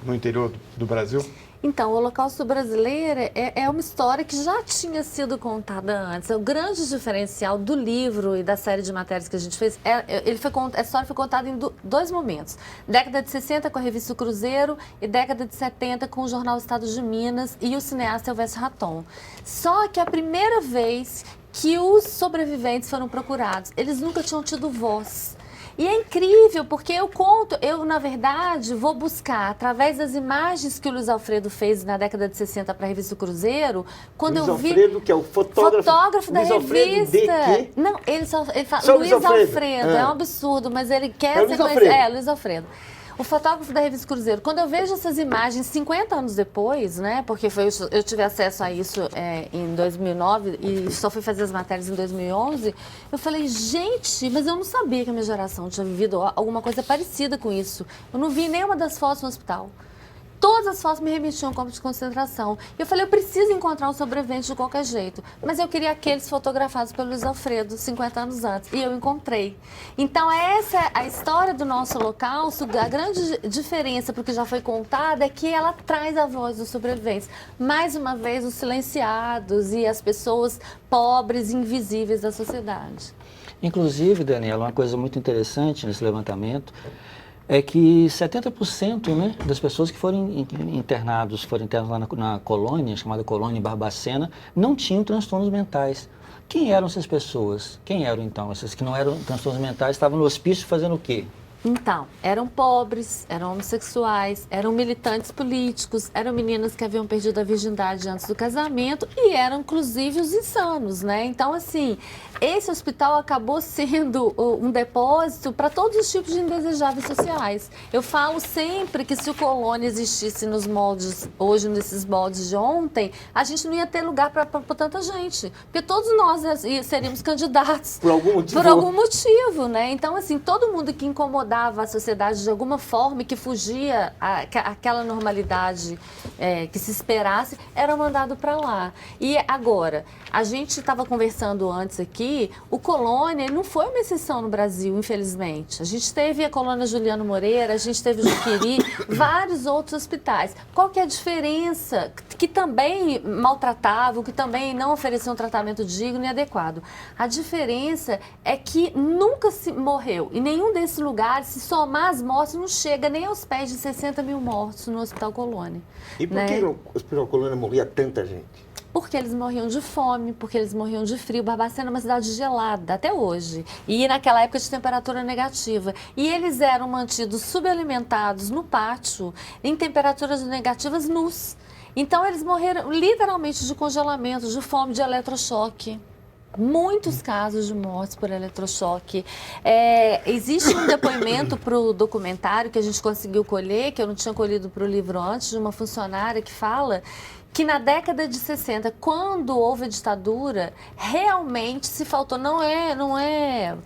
no interior do Brasil? Então, o Holocausto Brasileiro é uma história que já tinha sido contada antes. O grande diferencial do livro e da série de matérias que a gente fez, a história foi contada em dois momentos. Década de 60 com a revista O Cruzeiro e década de 70 com o jornal Estado de Minas e o cineasta Elvésio Raton. Só que a primeira vez que os sobreviventes foram procurados, eles nunca tinham tido voz. E é incrível, porque eu, na verdade, vou buscar, através das imagens que o Luiz Alfredo fez na década de 60 para a revista Cruzeiro, quando Luiz eu vi... Alfredo, que é o fotógrafo da Luiz Alfredo revista. De quê? Não, ele fala Só Luiz Alfredo, é um absurdo, mas ele quer Luiz Alfredo. Luiz Alfredo. O fotógrafo da revista Cruzeiro, quando eu vejo essas imagens 50 anos depois, né, porque eu tive acesso a isso em 2009 e só fui fazer as matérias em 2011, eu falei, gente, mas eu não sabia que a minha geração tinha vivido alguma coisa parecida com isso. Eu não vi nenhuma das fotos no hospital. Todas as fotos me remetiam a campos de concentração. E eu falei, eu preciso encontrar um sobrevivente de qualquer jeito. Mas eu queria aqueles fotografados pelo Luiz Alfredo, 50 anos antes. E eu encontrei. Então, essa é a história do nosso Holocausto. A grande diferença para o que já foi contado é que ela traz a voz dos sobreviventes. Mais uma vez, os silenciados e as pessoas pobres e invisíveis da sociedade. Inclusive, Daniela, uma coisa muito interessante nesse levantamento é que 70%, né, das pessoas que foram internadas lá na colônia, chamada colônia em Barbacena, não tinham transtornos mentais. Quem eram essas pessoas? Quem eram, então? Essas que não eram transtornos mentais estavam no hospício fazendo o quê? Então, eram pobres, eram homossexuais, eram militantes políticos, eram meninas que haviam perdido a virgindade antes do casamento e eram, inclusive, os insanos, né? Então, assim, esse hospital acabou sendo um depósito para todos os tipos de indesejáveis sociais. Eu falo sempre que se o Colônia existisse nos moldes, hoje nesses moldes de ontem, a gente não ia ter lugar para tanta gente, porque todos nós seríamos candidatos. Por algum motivo. Por algum motivo, né? Então, assim, todo mundo que incomodava a sociedade de alguma forma e que fugia àquela normalidade que se esperasse, era mandado para lá. E agora, a gente estava conversando antes aqui, o Colônia não foi uma exceção no Brasil, infelizmente. A gente teve a Colônia Juliano Moreira, a gente teve o Juqueri, vários outros hospitais. Qual que é a diferença? Que também maltratavam, que também não ofereciam um tratamento digno e adequado. A diferença é que nunca se morreu. Em nenhum desses lugares, se somar as mortes, não chega nem aos pés de 60 mil mortos no Hospital Colônia. E por que o Hospital Colônia morria tanta gente? porque eles morriam de fome, porque eles morriam de frio. Barbacena é uma cidade gelada, até hoje. E naquela época de temperatura negativa. E eles eram mantidos subalimentados no pátio, em temperaturas negativas nus. Então, eles morreram literalmente de congelamento, de fome, de eletrochoque. Muitos casos de mortes por eletrochoque. Existe um depoimento para o documentário que a gente conseguiu colher, que eu não tinha colhido para o livro antes, de uma funcionária que fala que na década de 60, quando houve a ditadura, realmente se faltou, não é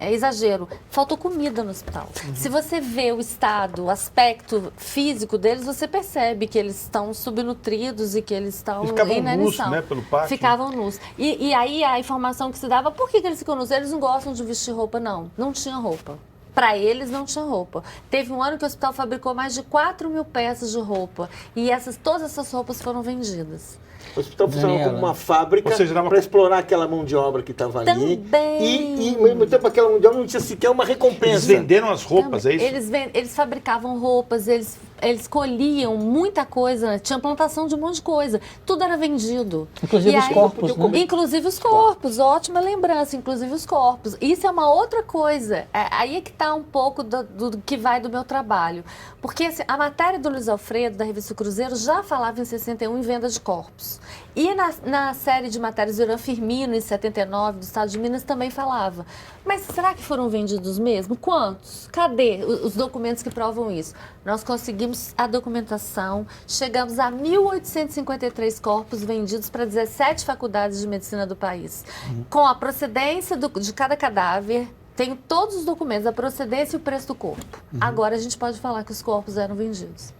exagero, faltou comida no hospital. Se você vê o estado, o aspecto físico deles, você percebe que eles estão subnutridos e que eles estão em inanição. Nus, né, pelo pátio. Ficavam nus. E aí a informação que se dava, por que eles ficam nus? Eles não gostam de vestir roupa, não tinha roupa. Para eles não tinha roupa. Teve um ano que o hospital fabricou mais de 4.000 peças de roupa e todas essas roupas foram vendidas. O hospital funcionava como uma fábrica para explorar aquela mão de obra que estava ali. E, ao mesmo tempo, aquela mão de obra não tinha sequer uma recompensa. Eles venderam as roupas, é isso? Eles fabricavam roupas, eles colhiam muita coisa, tinha plantação de um monte de coisa. Tudo era vendido. Inclusive os corpos, né? Inclusive os corpos, ótima lembrança, inclusive os corpos. Isso é uma outra coisa. Aí é que está um pouco do que vai do meu trabalho. Porque assim, a matéria do Luiz Alfredo, da revista Cruzeiro, já falava em 61 em venda de corpos. E na série de matérias do Irã Firmino, em 79, do Estado de Minas, também falava. Mas será que foram vendidos mesmo? Quantos? Cadê os documentos que provam isso? Nós conseguimos a documentação, chegamos a 1.853 corpos vendidos para 17 faculdades de medicina do país. Com a procedência de cada cadáver, tenho todos os documentos, a procedência e o preço do corpo. Agora a gente pode falar que os corpos eram vendidos.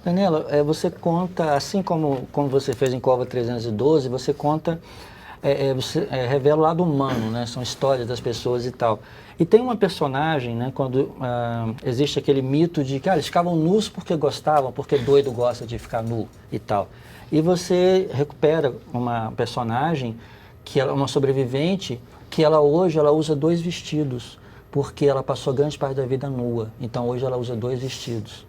Daniela, você conta, assim como você fez em Cova 312, você conta, você revela o lado humano, né? São histórias das pessoas e tal. E tem uma personagem, né, quando existe aquele mito de que eles ficavam nus porque gostavam, porque doido gosta de ficar nu e tal. E você recupera uma personagem, que ela é uma sobrevivente, que hoje ela usa 2 vestidos, porque ela passou grande parte da vida nua. Então hoje ela usa 2 vestidos.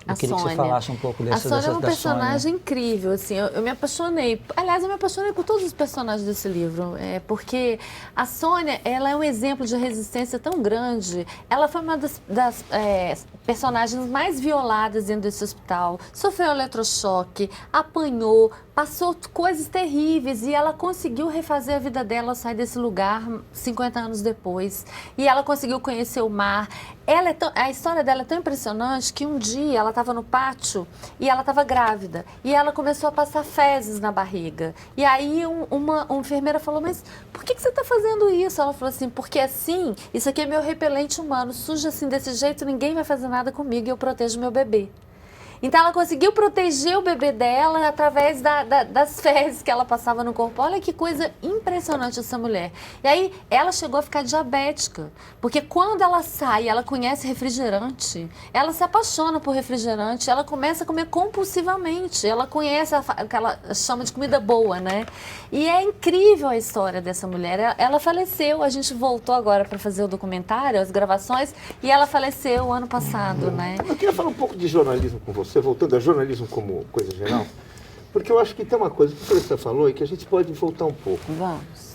Eu queria que você falasse um pouco dessa Sônia é uma personagem incrível, assim, eu me apaixonei. Aliás, eu me apaixonei por todos os personagens desse livro, porque a Sônia, ela é um exemplo de resistência tão grande. Ela foi uma das personagens mais violadas dentro desse hospital, sofreu eletrochoque, apanhou, passou coisas terríveis e ela conseguiu refazer a vida dela, sair desse lugar 50 anos depois. E ela conseguiu conhecer o mar. A história dela é tão impressionante que um dia ela estava no pátio e ela estava grávida. E ela começou a passar fezes na barriga. E aí uma enfermeira falou, mas por que você está fazendo isso? Ela falou assim, porque assim, isso aqui é meu repelente humano, suja assim desse jeito, ninguém vai fazer nada comigo e eu protejo meu bebê. Então, ela conseguiu proteger o bebê dela através das fezes que ela passava no corpo. Olha que coisa impressionante essa mulher. E aí, ela chegou a ficar diabética. Porque quando ela sai, ela conhece refrigerante, ela se apaixona por refrigerante, ela começa a comer compulsivamente. Ela conhece o que ela chama de comida boa, né? E é incrível a história dessa mulher. Ela faleceu, a gente voltou agora para fazer o documentário, as gravações, e ela faleceu ano passado, né? Eu queria falar um pouco de jornalismo com você, voltando a jornalismo como coisa geral, porque eu acho que tem uma coisa que você falou e que a gente pode voltar um pouco. Vamos.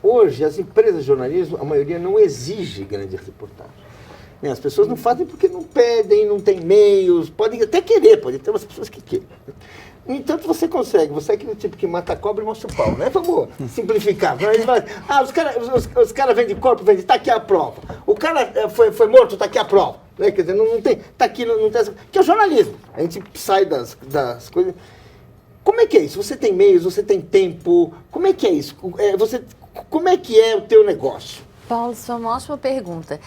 Hoje, as empresas de jornalismo, a maioria não exige grande reportagem. As pessoas não fazem porque não pedem, não tem meios, podem até querer, pode ter umas pessoas que querem. No entanto, você consegue, você é aquele tipo que mata a cobra e mostra o pau, né? Vamos simplificar. Os caras vendem corpo, vendem, tá aqui a prova. O cara foi morto, tá aqui a prova. Né? Quer dizer, não tem, tá aqui, não tem essa, que é o jornalismo. A gente sai das coisas. Como é que é isso? Você tem meios, você tem tempo, como é que é isso? Como é que é o teu negócio? Paulo, isso é uma ótima pergunta.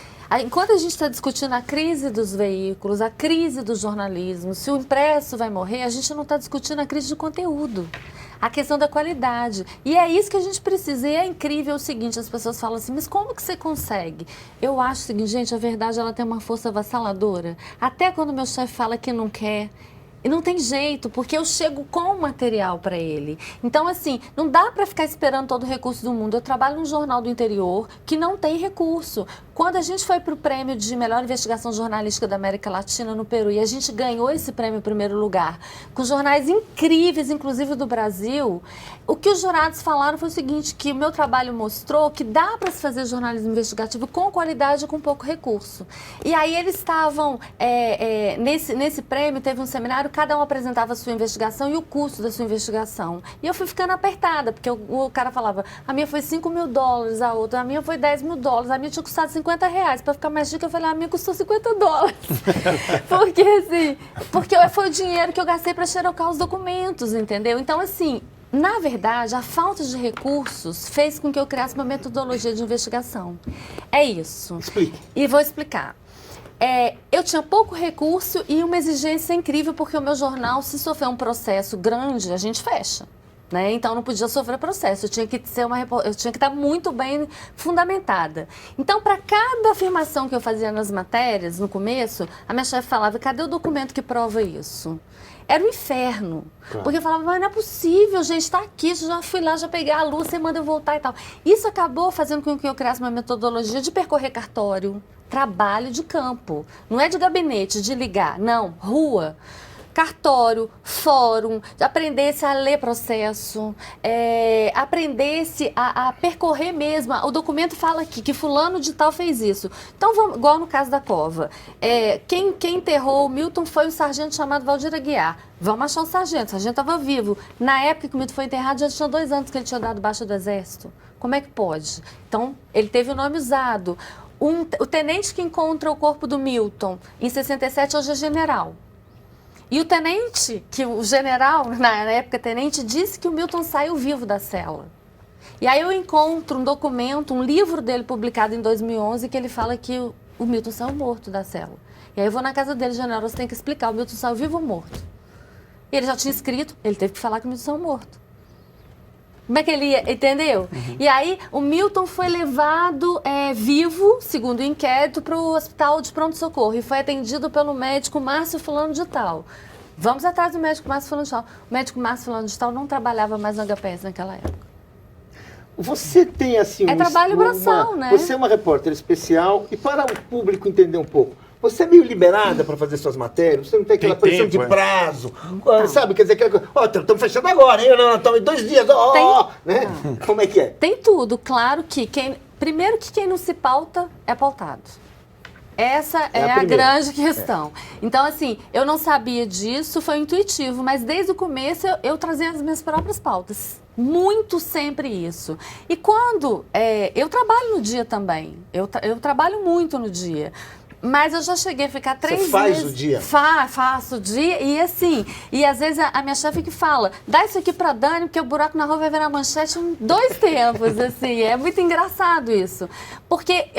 Enquanto a gente está discutindo a crise dos veículos, a crise do jornalismo, se o impresso vai morrer, a gente não está discutindo a crise de conteúdo, a questão da qualidade. E é isso que a gente precisa. E é incrível o seguinte, as pessoas falam assim, mas como que você consegue? Eu acho o seguinte, gente, a verdade ela tem uma força avassaladora. Até quando meu chefe fala que não quer, e não tem jeito, porque eu chego com o material para ele. Então, assim, não dá para ficar esperando todo o recurso do mundo. Eu trabalho num jornal do interior que não tem recurso. Quando a gente foi para o prêmio de melhor investigação jornalística da América Latina no Peru, e a gente ganhou esse prêmio em primeiro lugar, com jornais incríveis, inclusive do Brasil, o que os jurados falaram foi o seguinte, que o meu trabalho mostrou que dá para se fazer jornalismo investigativo com qualidade e com pouco recurso. E aí eles estavam, nesse prêmio, teve um seminário, cada um apresentava a sua investigação e o custo da sua investigação. E eu fui ficando apertada, porque o cara falava, a minha foi $5.000, a outra, a minha foi $10.000, a minha tinha custado R$50. Para ficar mais chique, eu falei, a minha custou $50. Porque, assim, foi o dinheiro que eu gastei para xerocar os documentos, entendeu? Então, assim, na verdade, a falta de recursos fez com que eu criasse uma metodologia de investigação. É isso. Explique. E vou explicar. Eu tinha pouco recurso e uma exigência incrível, porque o meu jornal, se sofrer um processo grande, a gente fecha. Né? Então, não podia sofrer processo, eu tinha que estar muito bem fundamentada. Então, para cada afirmação que eu fazia nas matérias, no começo, a minha chefe falava, cadê o documento que prova isso? Era um inferno. Claro. Porque eu falava, mas não é possível, gente, está aqui, já fui lá, já peguei a luz, você manda eu voltar e tal. Isso acabou fazendo com que eu criasse uma metodologia de percorrer cartório, trabalho de campo. Não é de gabinete, de ligar, não, rua. Cartório, fórum, aprendesse a ler processo, aprendesse a percorrer mesmo. O documento fala aqui que fulano de tal fez isso. Então, vamos, igual no caso da cova. Quem enterrou o Milton foi um sargento chamado Valdir Aguiar. Vamos achar o sargento estava vivo. Na época que o Milton foi enterrado, já tinha 2 anos que ele tinha dado baixa do exército. Como é que pode? Então, ele teve o nome usado. O tenente que encontra o corpo do Milton, em 67, hoje é general. E o tenente, que o general, na época tenente, disse que o Milton saiu vivo da cela. E aí eu encontro um documento, um livro dele publicado em 2011, que ele fala que o Milton saiu morto da cela. E aí eu vou na casa dele, general, você tem que explicar, o Milton saiu vivo ou morto? E ele já tinha escrito, ele teve que falar que o Milton saiu morto. Como é que ele ia, entendeu? Uhum. E aí o Milton foi levado vivo, segundo o inquérito, para o hospital de pronto-socorro e foi atendido pelo médico Márcio Fulano de Tal. Vamos atrás do médico Márcio Fulano de Tal. O médico Márcio Fulano de Tal não trabalhava mais no HPS naquela época. Você tem assim... trabalho braçal, né? Você é uma repórter especial e para o público entender um pouco, você é meio liberada para fazer suas matérias? Você não tem aquela pressão de prazo? Sabe? Quer dizer, aquela coisa, estamos fechando agora, hein? Não, estamos em 2 dias, né? Como é que é? Tem tudo. Claro que primeiro que quem não se pauta é pautado. Essa é a grande questão. Então, assim, eu não sabia disso, foi intuitivo, mas desde o começo eu trazia as minhas próprias pautas. Muito sempre isso. E quando... eu trabalho no dia também. Eu trabalho muito no dia. Mas eu já cheguei a ficar 3 meses... Você faz o dia? Faço o dia e assim... E às vezes a minha chefe que fala, dá isso aqui pra Dani, porque o buraco na rua vai virar manchete em 2 tempos, assim. É muito engraçado isso. Porque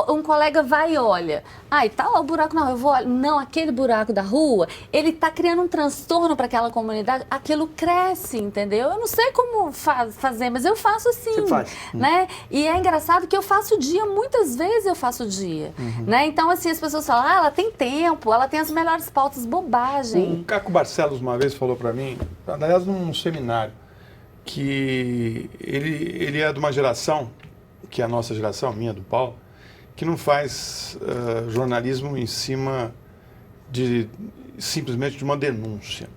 um colega vai e olha, e tá lá o buraco na rua, eu vou olhar. Não, aquele buraco da rua, ele tá criando um transtorno para aquela comunidade, aquilo cresce, entendeu? Eu não sei como fazer, mas eu faço assim. Você faz. Né? E é engraçado que eu faço o dia, muitas vezes eu faço o dia. Uhum. Né? Então, assim, as pessoas falam, ela tem tempo, ela tem as melhores pautas, bobagem. O Caco Barcelos uma vez falou para mim, aliás, num seminário, que ele é de uma geração, que é a nossa geração, minha, do Paulo, que não faz jornalismo em cima simplesmente de uma denúncia.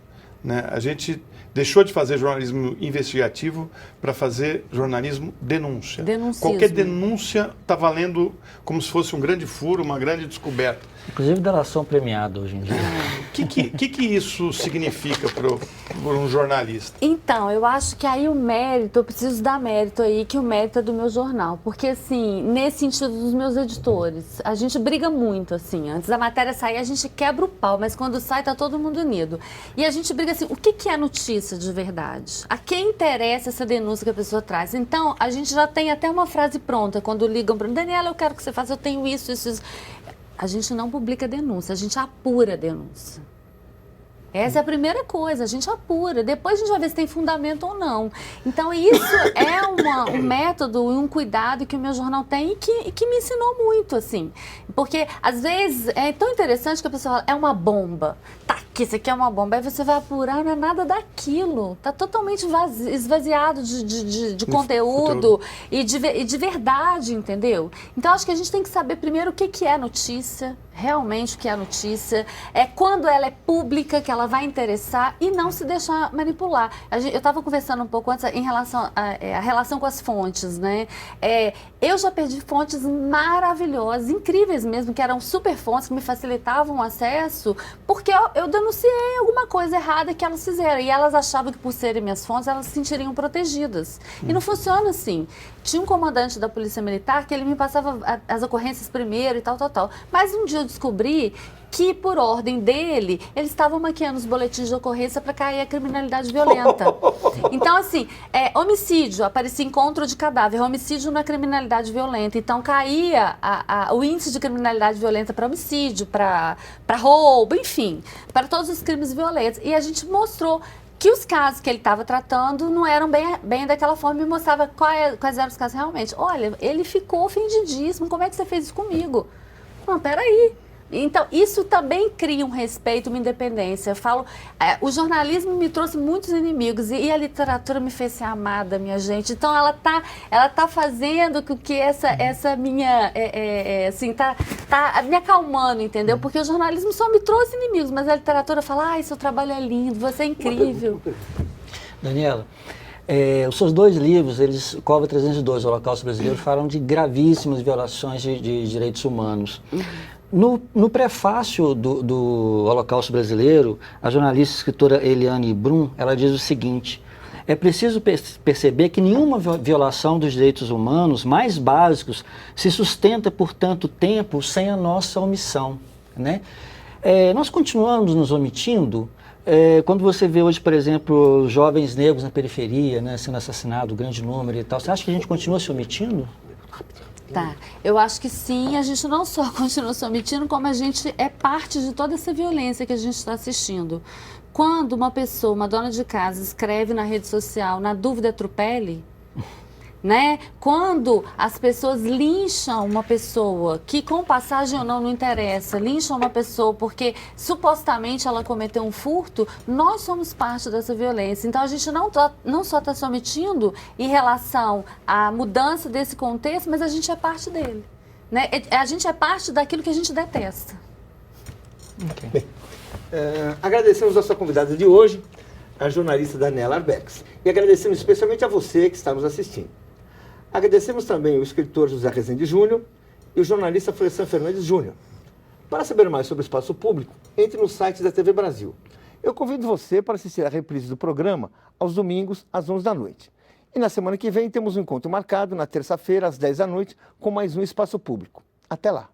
Né? A gente deixou de fazer jornalismo investigativo para fazer jornalismo denúncia. Denuncismo. Qualquer denúncia está valendo como se fosse um grande furo, uma grande descoberta. Inclusive delação premiada hoje em dia. O que isso significa para um jornalista? Então, eu acho que aí o mérito, eu preciso dar mérito aí, que o mérito é do meu jornal. Porque, assim, nesse sentido dos meus editores, a gente briga muito, assim. Antes da matéria sair, a gente quebra o pau, mas quando sai, tá todo mundo unido. E a gente briga assim, o que é notícia de verdade? A quem interessa essa denúncia que a pessoa traz? Então, a gente já tem até uma frase pronta, quando ligam para mim, Daniela, eu quero que você faça, eu tenho isso. A gente não publica denúncia, a gente apura a denúncia. Essa é a primeira coisa, a gente apura. Depois a gente vai ver se tem fundamento ou não. Então isso é um método e um cuidado que o meu jornal tem e que me ensinou muito, assim. Porque às vezes é tão interessante que a pessoa fala, é uma bomba. Tá que isso aqui é uma bomba. Aí você vai apurar, não é nada daquilo. Está totalmente esvaziado de conteúdo e de verdade, entendeu? Então, acho que a gente tem que saber primeiro o que é notícia, realmente o que é notícia, é quando ela é pública, que ela vai interessar e não se deixar manipular. Eu estava conversando um pouco antes em relação à relação com as fontes, né? Eu já perdi fontes maravilhosas, incríveis mesmo, que eram super fontes, que me facilitavam o acesso, porque eu denunciei alguma coisa errada que elas fizeram. E elas achavam que por serem minhas fontes, elas se sentiriam protegidas. E não funciona assim. Tinha um comandante da Polícia Militar que ele me passava as ocorrências primeiro e tal. Mas um dia eu descobri que, por ordem dele, eles estavam maquiando os boletins de ocorrência para cair a criminalidade violenta. Então, assim, homicídio, aparecia encontro de cadáver, homicídio na criminalidade violenta. Então, caía o índice de criminalidade violenta para homicídio, para roubo, enfim, para todos os crimes violentos. E a gente mostrou que os casos que ele estava tratando não eram bem daquela forma, me mostrava quais eram os casos realmente. Olha, ele ficou ofendidíssimo, como é que você fez isso comigo? Não, peraí. Então, isso também cria um respeito, uma independência. Eu falo, o jornalismo me trouxe muitos inimigos e a literatura me fez ser amada, minha gente. Então, ela tá fazendo com que essa minha, assim, tá me acalmando, entendeu? Porque o jornalismo só me trouxe inimigos, mas a literatura fala, seu trabalho é lindo, você é incrível. Daniela, os seus dois livros, eles, Cova 302, o Holocausto Brasileiro, falam de gravíssimas violações de direitos humanos. No prefácio do Holocausto Brasileiro, a jornalista e escritora Eliane Brum, ela diz o seguinte: é preciso perceber que nenhuma violação dos direitos humanos mais básicos se sustenta por tanto tempo sem a nossa omissão, né? Nós continuamos nos omitindo. Quando você vê hoje, por exemplo, jovens negros na periferia, né, sendo assassinados, grande número e tal, você acha que a gente continua se omitindo? Tá, eu acho que sim, a gente não só continua se omitindo, como a gente é parte de toda essa violência que a gente está assistindo. Quando uma pessoa, uma dona de casa, escreve na rede social, na dúvida atropele, né? Quando as pessoas lincham uma pessoa, que com passagem ou não interessa, lincham uma pessoa porque supostamente ela cometeu um furto, nós somos parte dessa violência. Então a gente não só está se omitindo em relação à mudança desse contexto, mas a gente é parte dele, né? A gente é parte daquilo que a gente detesta. Okay. Bem, agradecemos a sua convidada de hoje, a jornalista Daniela Arbex, e agradecemos especialmente a você que está nos assistindo. Agradecemos também o escritor José Rezende Júnior e o jornalista Florestan Fernandes Júnior. Para saber mais sobre o espaço público, entre no site da TV Brasil. Eu convido você para assistir a reprise do programa aos domingos, às 11 da noite. E na semana que vem temos um encontro marcado, na terça-feira, às 10 da noite, com mais um Espaço Público. Até lá!